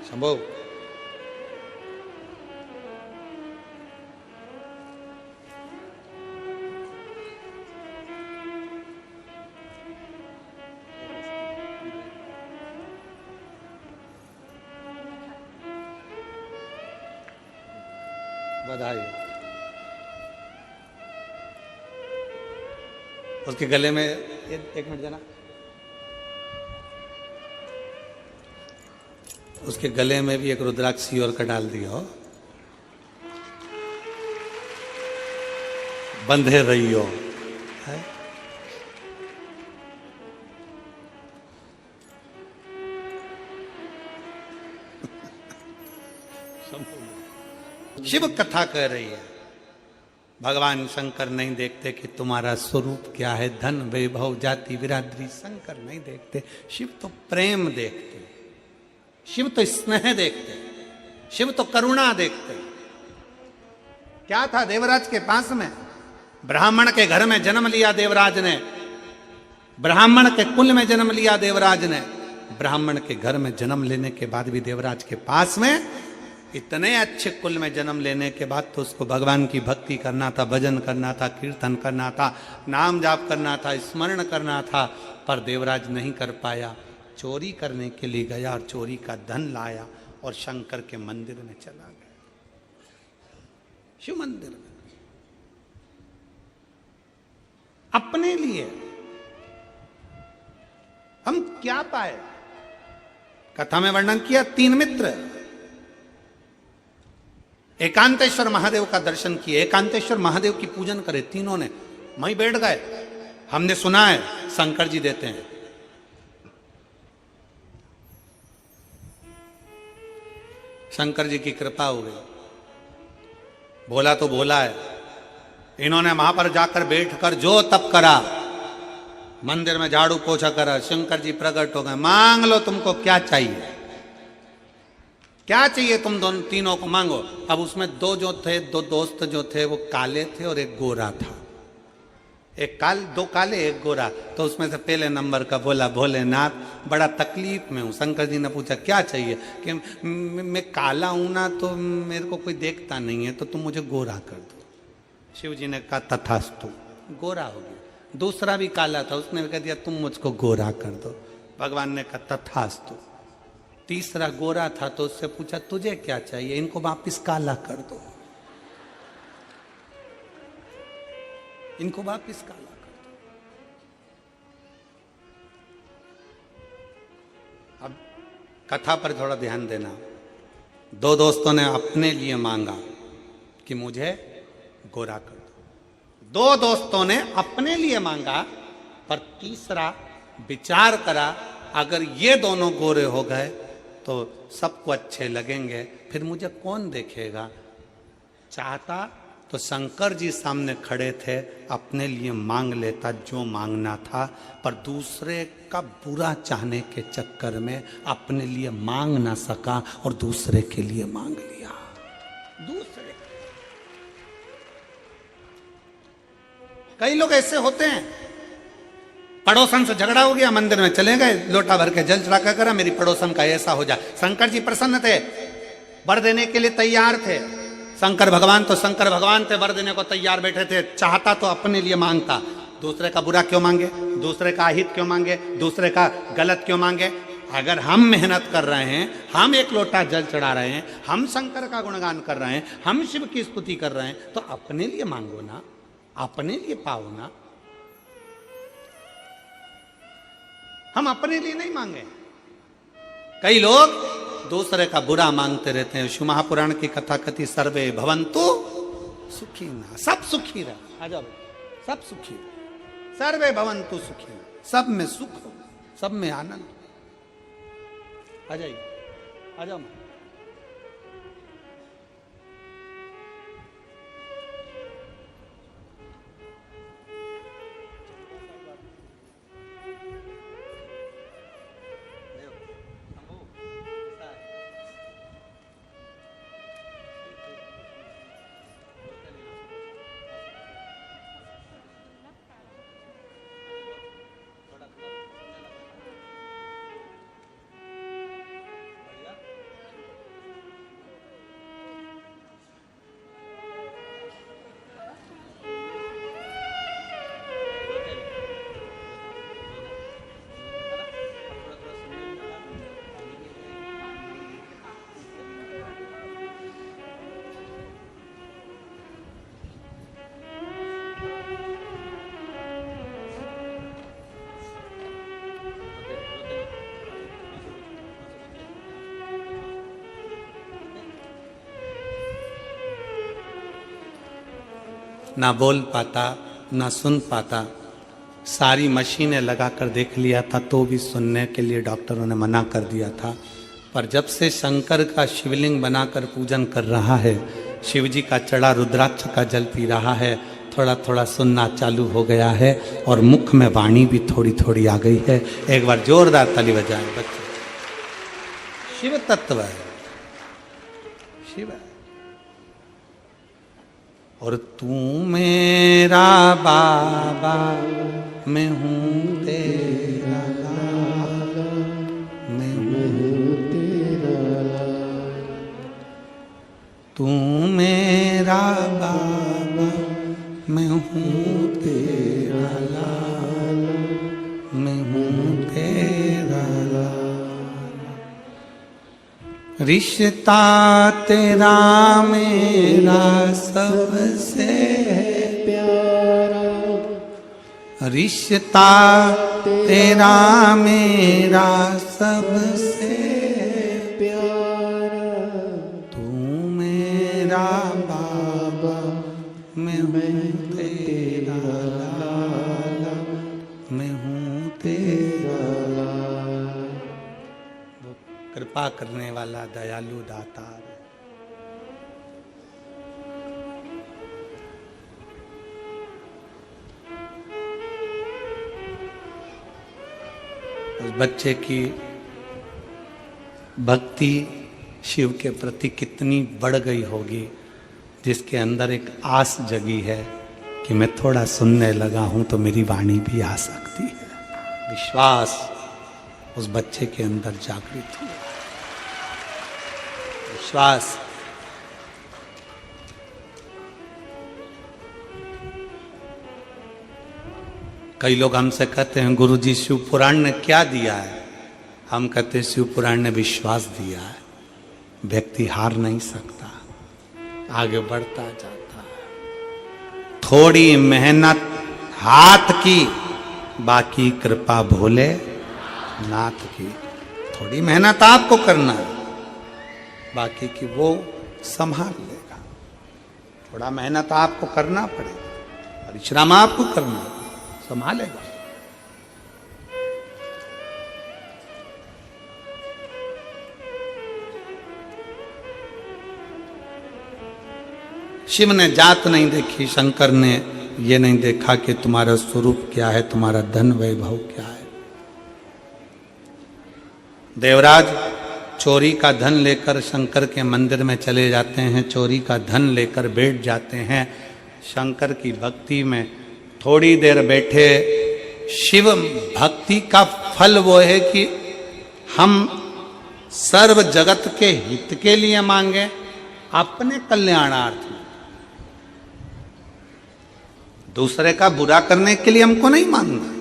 शंभो बधाई। उसके गले में एक मिनट देना, उसके गले में भी एक रुद्राक्ष और का डाल दिया हो। बंधे रहियो है? शिव कथा कह रही है, भगवान शंकर नहीं देखते कि तुम्हारा स्वरूप क्या है, धन वैभव जाति बिरादरी, शंकर नहीं देखते। शिव तो प्रेम देखते, शिव तो स्नेह देखते, शिव तो करुणा देखते। क्या था देवराज के पास में? ब्राह्मण के घर में जन्म लिया देवराज ने, ब्राह्मण के कुल में जन्म लिया देवराज ने। ब्राह्मण के घर में जन्म लेने के बाद भी देवराज के पास में, इतने अच्छे कुल में जन्म लेने के बाद तो उसको भगवान की भक्ति करना था, भजन करना था, कीर्तन करना था, नाम जाप करना था, स्मरण करना था, पर देवराज नहीं कर पाया। चोरी करने के लिए गया और चोरी का धन लाया और शंकर के मंदिर में चला गया, शिव मंदिर में, अपने लिए। हम क्या पाए? कथा में वर्णन किया, 3 मित्र एकांतेश्वर महादेव का दर्शन किए, एकांतेश्वर महादेव की पूजन करे, तीनों ने वहीं बैठ गए। हमने सुना है शंकर जी देते हैं। शंकर जी की कृपा हो गई, बोला तो बोला है। इन्होंने वहां पर जाकर बैठकर जो तप करा, मंदिर में झाड़ू पोछा करा, शंकर जी प्रकट हो गए। मांग लो, तुमको क्या चाहिए, क्या चाहिए तुम दोनों तीनों को मांगो। अब उसमें 2 जो थे, 2 दोस्त जो थे वो काले थे और एक गोरा था। 2 काले 1 गोरा। तो उसमें से पहले नंबर का बोला, भोलेनाथ बड़ा तकलीफ में हूँ। शंकर जी ने पूछा क्या चाहिए? कि मैं काला हूं ना, तो मेरे को कोई देखता नहीं है, तो तुम मुझे गोरा कर दो। शिव जी ने कहा तथास्तु, गोरा हो गया। दूसरा भी काला था, उसने भी कह दिया तुम मुझको गोरा कर दो। भगवान ने कहा तथास्तु। तीसरा गोरा था, तो उससे पूछा तुझे क्या चाहिए? इनको वापिस काला कर दो, इनको वापिस काला कर दो। अब कथा पर थोड़ा ध्यान देना। 2 दोस्तों ने अपने लिए मांगा कि मुझे गोरा कर दो। 2 दोस्तों ने अपने लिए मांगा, पर तीसरा विचार करा, अगर ये दोनों गोरे हो गए तो सबको अच्छे लगेंगे, फिर मुझे कौन देखेगा। चाहता तो शंकर जी सामने खड़े थे, अपने लिए मांग लेता जो मांगना था, पर दूसरे का बुरा चाहने के चक्कर में अपने लिए मांग ना सका और दूसरे के लिए मांग लिया। दूसरे, कई लोग ऐसे होते हैं, पड़ोसन से झगड़ा हो गया, मंदिर में चले गए, लोटा भर के जल चढ़ा कर करा मेरी पड़ोसन का ऐसा हो जाए। शंकर जी प्रसन्न थे, वर देने के लिए तैयार थे। शंकर भगवान थे, वर देने को तैयार बैठे थे। चाहता तो अपने लिए मांगता, दूसरे का बुरा क्यों मांगे, दूसरे का अहित क्यों मांगे, दूसरे का गलत क्यों मांगे। अगर हम मेहनत कर रहे हैं, हम 1 लोटा जल चढ़ा रहे हैं, हम शंकर का गुणगान कर रहे हैं, हम शिव की स्तुति कर रहे हैं, तो अपने लिए मांगो ना, अपने लिए पाओ ना। हम अपने लिए नहीं मांगे। कई लोग दूसरे का बुरा मांगते रहते हैं। शिव महापुराण की कथा कथी, सर्वे भवन्तु सुखिनः, सब सुखी रहे। आ जाओ, सब सुखी रहे, सर्वे भवन्तु सुखिनः, सब में सुख हो, सब में आनंद। आ जाइए, आ जाओ। ना बोल पाता ना सुन पाता। सारी मशीनें लगा कर देख लिया था तो भी सुनने के लिए डॉक्टरों ने मना कर दिया था। पर जब से शंकर का शिवलिंग बनाकर पूजन कर रहा है, शिव जी का चढ़ा रुद्राक्ष का जल पी रहा है, थोड़ा थोड़ा सुनना चालू हो गया है और मुख में वाणी भी थोड़ी थोड़ी आ गई है। एक बार जोरदार ताली बजाएं बच्चे। शिव तत्व है, शिव है। और तू मेरा बाबा, मैं हूँ तेरा लाला, मैं हूँ तेरा लाला। तू मेरा बाबा, मैं हूँ तेरा लाला, मैं हूँ तेरा लाला। रिश्ता तेरा मेरा सबसे प्यारा, रिश्ता तेरा मेरा सबसे प्यारा। तू मेरा बाबा, मैं हूँ तेरा लाला, मैं हूँ तेरा लाला। वो कृपा करने वाला दयालु दातार। उस बच्चे की भक्ति शिव के प्रति कितनी बढ़ गई होगी, जिसके अंदर एक आस जगी है कि मैं थोड़ा सुनने लगा हूं तो मेरी वाणी भी आ सकती है। विश्वास उस बच्चे के अंदर जागृत हुआ। विश्वास। कई लोग हमसे कहते हैं गुरुजी शिव पुराण ने क्या दिया है? हम कहते हैं शिव पुराण ने विश्वास दिया है। व्यक्ति हार नहीं सकता, आगे बढ़ता जाता है। थोड़ी मेहनत हाथ की, बाकी कृपा भोले नाथ की। थोड़ी मेहनत आपको करना है, बाकी की वो संभाल लेगा। थोड़ा मेहनत आपको करना पड़ेगा, परिश्रम आपको करना है, संभालेगा। शिव ने जात नहीं देखी, शंकर ने ये नहीं देखा कि तुम्हारा स्वरूप क्या है, तुम्हारा धन वैभव क्या है। देवराज चोरी का धन लेकर शंकर के मंदिर में चले जाते हैं, चोरी का धन लेकर बैठ जाते हैं शंकर की भक्ति में। थोड़ी देर बैठे, शिव भक्ति का फल वो है कि हम सर्व जगत के हित के लिए मांगे, अपने कल्याणार्थ में। दूसरे का बुरा करने के लिए हमको नहीं मांगना।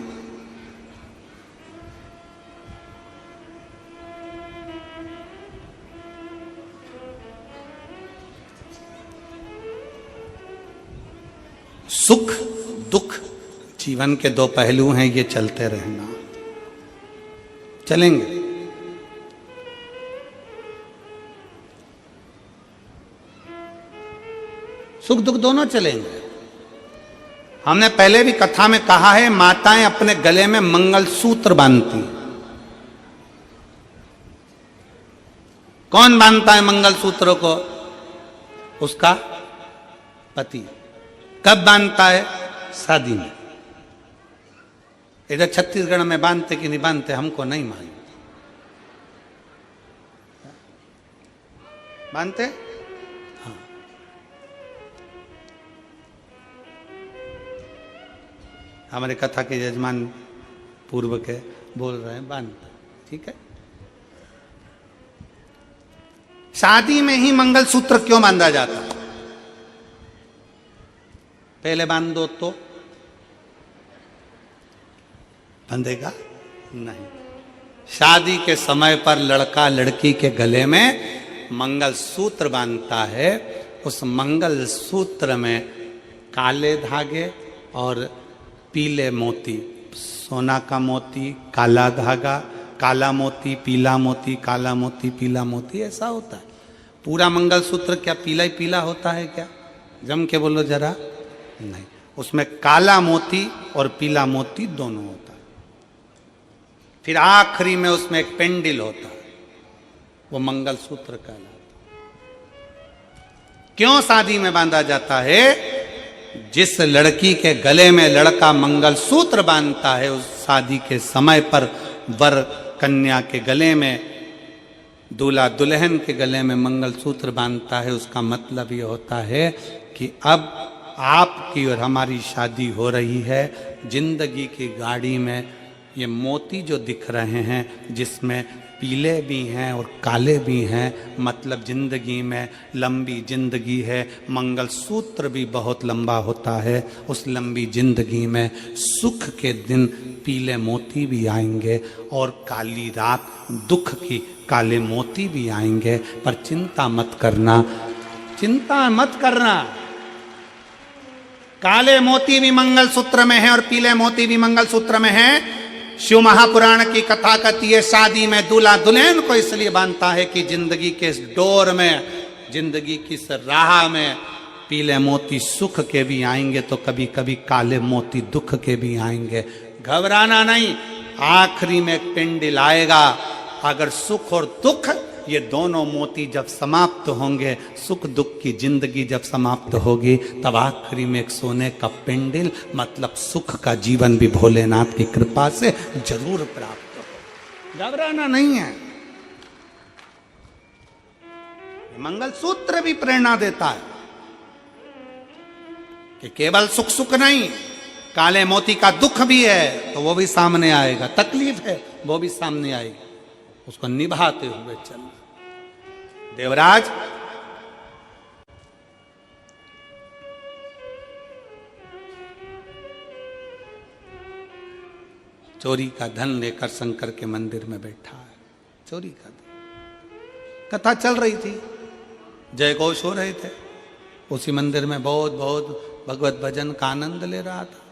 सुख दुख जीवन के दो पहलू हैं, ये चलते रहना, चलेंगे। सुख दुख दोनों चलेंगे। हमने पहले भी कथा में कहा है, माताएं अपने गले में मंगलसूत्र बांधती। कौन बांधता है मंगलसूत्र को? उसका पति। कब बांधता है? शादी में। इधर छत्तीसगढ़ में बांधते कि नहीं बांधते हमको नहीं मालूम। बांधते? हाँ। हमारे कथा के यजमान पूर्व के बोल रहे हैं बांधते। ठीक है। शादी में ही मंगलसूत्र क्यों बांधा जाता? पहले बांध दो तो बंधेगा नहीं। शादी के समय पर लड़का लड़की के गले में मंगलसूत्र बांधता है। उस मंगलसूत्र में काले धागे और पीले मोती, सोना का मोती, काला धागा, काला मोती, पीला मोती, काला मोती, पीला मोती, ऐसा होता है। पूरा मंगलसूत्र क्या पीला ही पीला होता है क्या? जम के बोलो जरा। नहीं, उसमें काला मोती और पीला मोती दोनों होता है। फिर आखिरी में उसमें एक पेंडिल होता है, वो मंगलसूत्र कहलाता है। क्यों शादी में बांधा जाता है? जिस लड़की के गले में लड़का मंगलसूत्र बांधता है, उस शादी के समय पर वर कन्या के गले में, दूल्हा दुल्हन के गले में मंगलसूत्र बांधता है। उसका मतलब ये होता है कि अब आपकी और हमारी शादी हो रही है। जिंदगी की गाड़ी में ये मोती जो दिख रहे हैं, जिसमें पीले भी हैं और काले भी हैं, मतलब जिंदगी में लंबी जिंदगी है। मंगलसूत्र भी बहुत लंबा होता है। उस लंबी जिंदगी में सुख के दिन पीले मोती भी आएंगे और काली रात दुख की काले मोती भी आएंगे। पर चिंता मत करना, चिंता मत करना। काले मोती भी मंगलसूत्र में है और पीले मोती भी मंगलसूत्र में है। शिव महापुराण की कथा कहती है, शादी में दूल्हा दुल्हन को इसलिए बांधता है कि जिंदगी के इस डोर में, जिंदगी की इस राह में पीले मोती सुख के भी आएंगे तो कभी कभी काले मोती दुख के भी आएंगे। घबराना नहीं, आखिरी में एक पेंडिल आएगा। अगर सुख और दुख ये दोनों मोती जब समाप्त होंगे, सुख दुख की जिंदगी जब समाप्त होगी, तब आखिरी में एक सोने का पेंडिल, मतलब सुख का जीवन भी भोलेनाथ की कृपा से जरूर प्राप्त हो। घबराना नहीं है। मंगलसूत्र भी प्रेरणा देता है कि केवल सुख सुख नहीं, काले मोती का दुख भी है तो वो भी सामने आएगा, तकलीफ है वो भी सामने आएगी, उसको निभाते हुए चलना। देवराज, चोरी का धन लेकर शंकर के मंदिर में बैठा है। चोरी का धन, कथा चल रही थी, जय घोष हो रहे थे। उसी मंदिर में बहुत बहुत भगवत भजन का आनंद ले रहा था।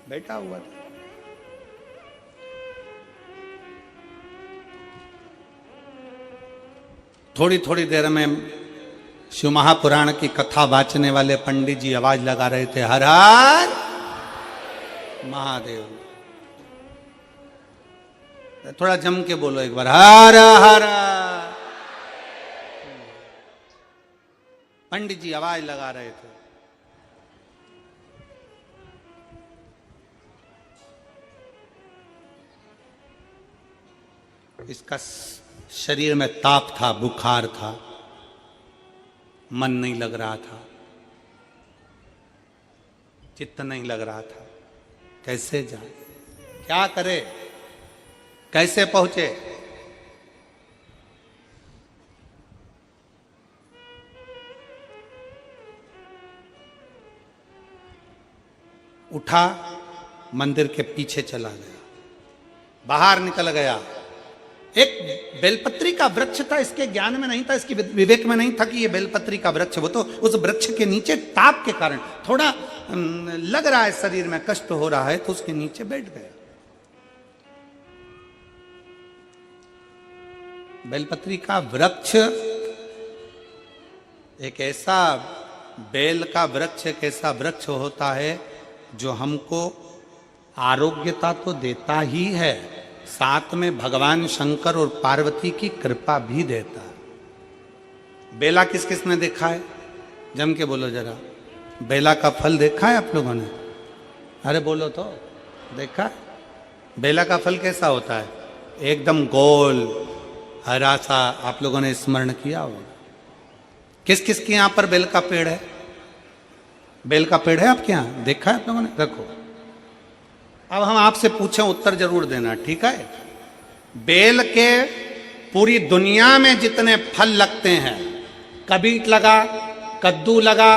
बैठा हुआ था। थोड़ी थोड़ी देर में शिव महापुराण की कथा वाचने वाले पंडित जी आवाज लगा रहे थे, हर हर महादेव। थोड़ा जम के बोलो एक बार, हर हर। पंडित जी आवाज लगा रहे थे। इसका शरीर में ताप था, बुखार था, मन नहीं लग रहा था, चित्त नहीं लग रहा था। कैसे जाए, क्या करे, कैसे पहुंचे? उठा, मंदिर के पीछे चला गया, बाहर निकल गया। एक बेलपत्री का वृक्ष था, इसके ज्ञान में नहीं था, इसकी विवेक में नहीं था कि ये बेलपत्री का वृक्ष। वो तो उस वृक्ष के नीचे ताप के कारण थोड़ा लग रहा है, शरीर में कष्ट हो रहा है, तो उसके नीचे बैठ गया। बेलपत्री का वृक्ष एक ऐसा, बेल का वृक्ष एक ऐसा वृक्ष होता है जो हमको आरोग्यता तो देता ही है, साथ में भगवान शंकर और पार्वती की कृपा भी देता है। बेला किस किस ने देखा है? जम के बोलो जरा। बेला का फल देखा है आप लोगों ने? अरे बोलो तो, देखा है? बेला का फल कैसा होता है? एकदम गोल हरा सा। आप लोगों ने स्मरण किया होगा। किस किस के यहां पर बेल का पेड़ है? बेल का पेड़ है आपके यहां? देखा है आप लोगों ने? रखो। अब हम आपसे पूछें, उत्तर जरूर देना, ठीक है? बेल के पूरी दुनिया में जितने फल लगते हैं, कबीट लगा, कद्दू लगा,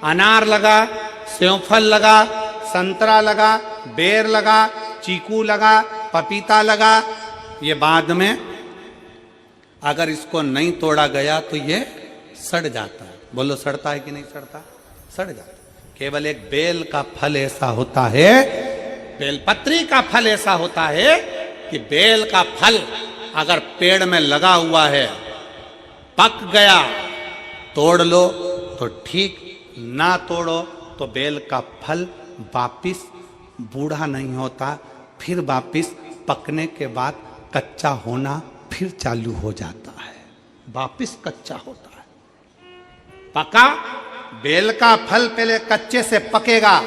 अनार लगा, सेवफल लगा, संतरा लगा, बेर लगा, चीकू लगा, पपीता लगा, ये बाद में अगर इसको नहीं तोड़ा गया तो ये सड़ जाता है। बोलो, सड़ता है कि नहीं सड़ता? सड़ जाता है। केवल एक बेल का फल ऐसा होता है, बेलपत्री का फल ऐसा होता है कि बेल का फल अगर पेड़ में लगा हुआ है पक गया तोड़ लो तो ठीक, ना तोड़ो तो बेल का फल वापिस बूढ़ा नहीं होता, फिर वापिस पकने के बाद कच्चा होना फिर चालू हो जाता है, वापिस कच्चा होता है। पका, बेल का फल पहले कच्चे से पकेगा,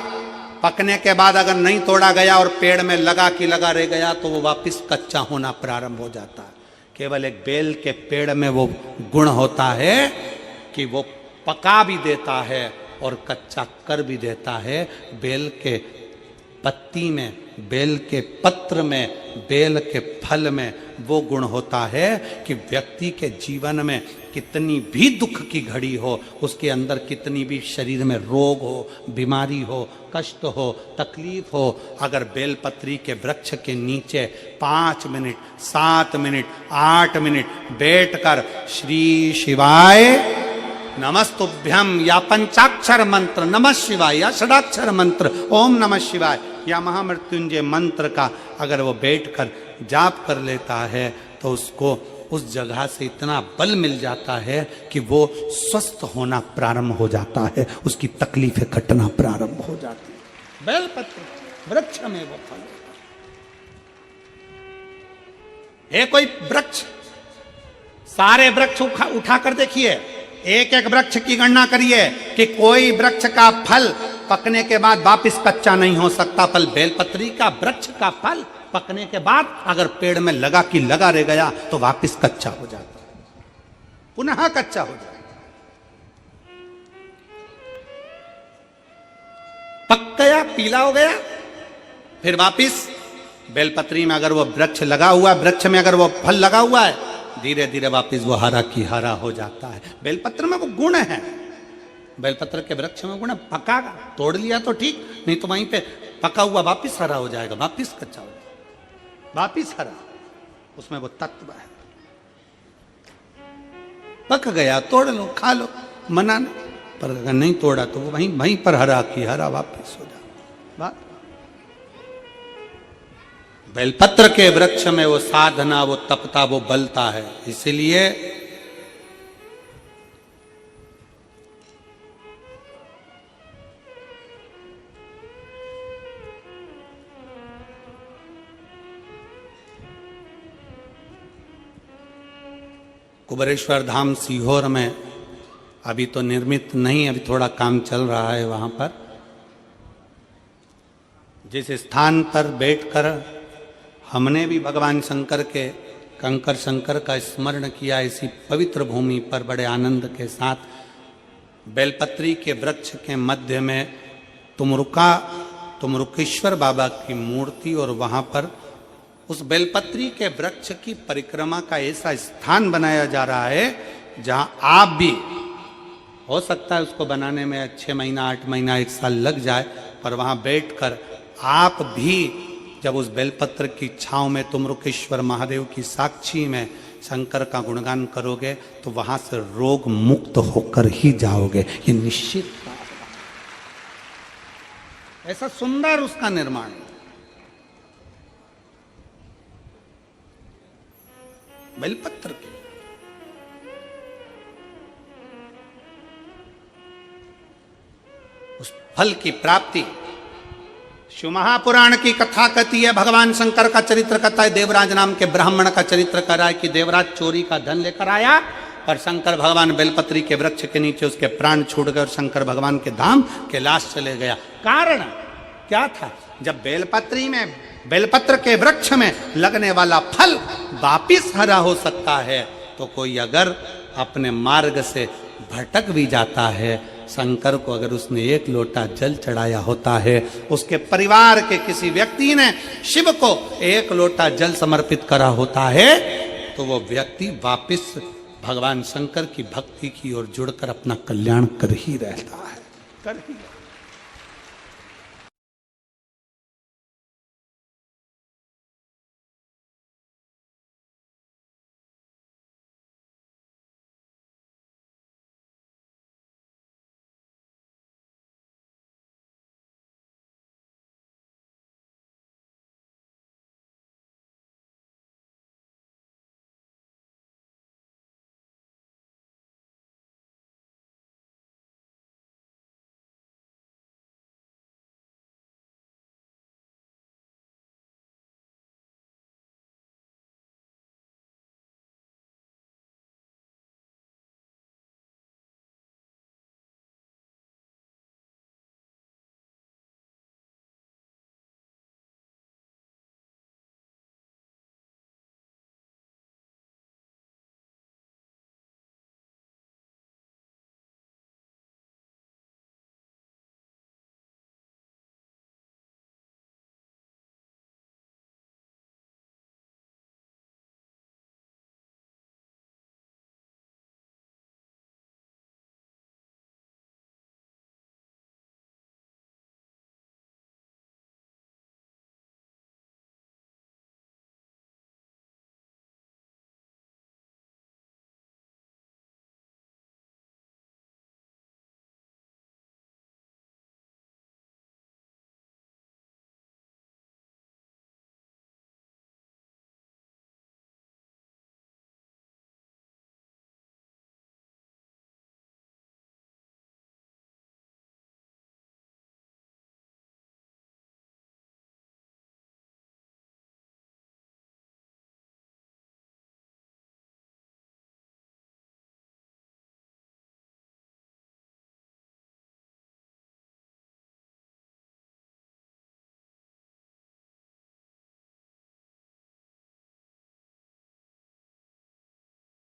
पकने के बाद अगर नहीं तोड़ा गया और पेड़ में लगा कि लगा रह गया तो वो वापिस कच्चा होना प्रारंभ हो जाता है। केवल एक बेल के पेड़ में वो गुण होता है कि वो पका भी देता है और कच्चा कर भी देता है। बेल के पत्ती में, बेल के पत्र में, बेल के फल में वो गुण होता है कि व्यक्ति के जीवन में कितनी भी दुख की घड़ी हो, उसके अंदर कितनी भी शरीर में रोग हो, बीमारी हो, कष्ट हो, तकलीफ हो, अगर बेलपत्री के वृक्ष के नीचे 5 मिनट, 7 मिनट, 8 मिनट बैठकर श्री शिवाय नमस्तुभ्यम या पंचाक्षर मंत्र नमः शिवाय या षडाक्षर मंत्र ओम नमः शिवाय या महामृत्युंजय मंत्र का अगर वो बैठकर जाप कर लेता है तो उसको उस जगह से इतना बल मिल जाता है कि वो स्वस्थ होना प्रारंभ हो जाता है, उसकी तकलीफें घटना प्रारंभ हो जाती है। बेलपत्र वृक्ष में वो फल है। कोई वृक्ष, सारे वृक्ष उठा कर देखिए, एक एक वृक्ष की गणना करिए कि कोई वृक्ष का फल पकने के बाद वापस कच्चा नहीं हो सकता। फल बेलपत्री का वृक्ष का फल पकने के बाद अगर पेड़ में लगा कि लगा रह गया तो वापस कच्चा हो जाता है, पुनः कच्चा हो जाता है। पक गया, पीला हो गया, फिर वापस बेलपत्री में अगर वो वृक्ष लगा हुआ है, वृक्ष में अगर वो फल लगा हुआ है, धीरे धीरे वापस वो हरा की हरा हो जाता है। बेलपत्र में वो गुण है, बेलपत्र के वृक्ष में गुण है। पका, तोड़ लिया तो ठीक, नहीं तो वहीं पे पका हुआ वापस हरा हो जाएगा, वापस कच्चा हो जाएगा, वापस हरा, उसमें वो तत्व है। पक गया तोड़ लो, खा लो, मना नहीं, पर अगर नहीं तोड़ा तो वो वहीं पर हरा की हरा वापस हो जाएगा। बात बेलपत्र के वृक्ष में वो साधना, वो तपता, वो बलता है। इसीलिए कुबेरेश्वर धाम सीहोर में अभी तो निर्मित नहीं, अभी थोड़ा काम चल रहा है। वहां पर जिस स्थान पर बैठकर हमने भी भगवान शंकर के, कंकर शंकर का स्मरण किया, इसी पवित्र भूमि पर बड़े आनंद के साथ बेलपत्री के वृक्ष के मध्य में तुमरुकेश्वर बाबा की मूर्ति, और वहाँ पर उस बेलपत्री के वृक्ष की परिक्रमा का ऐसा स्थान बनाया जा रहा है जहाँ आप भी, हो सकता है उसको बनाने में 6 महीना, 8 महीना, 1 साल लग जाए, पर वहाँ बैठकर आप भी जब उस बेलपत्र की छांव में तुमरुकेश्वर महादेव की साक्षी में शंकर का गुणगान करोगे तो वहां से रोग मुक्त होकर ही जाओगे, ये निश्चित बात है। ऐसा सुंदर उसका निर्माण, बेलपत्र के उस फल की प्राप्ति शिव महापुराण की कथा कहती है। भगवान शंकर का चरित्र कहता है, देवराज नाम के ब्राह्मण का चरित्र कर रहा है कि देवराज चोरी का धन लेकर आया, पर शंकर भगवान बेलपत्री के वृक्ष के नीचे उसके प्राण छूट गए और शंकर भगवान के धाम कैलाश चले गया। कारण क्या था? जब बेलपत्री में, बेलपत्र के वृक्ष में लगने वाला फल वापिस हरा हो सकता है, तो कोई अगर अपने मार्ग से भटक भी जाता है, शंकर को अगर उसने 1 लोटा जल चढ़ाया होता है, उसके परिवार के किसी व्यक्ति ने शिव को 1 लोटा जल समर्पित करा होता है, तो वो व्यक्ति वापिस भगवान शंकर की भक्ति की ओर जुड़कर अपना कल्याण कर ही रहता है, कर ही रहता है।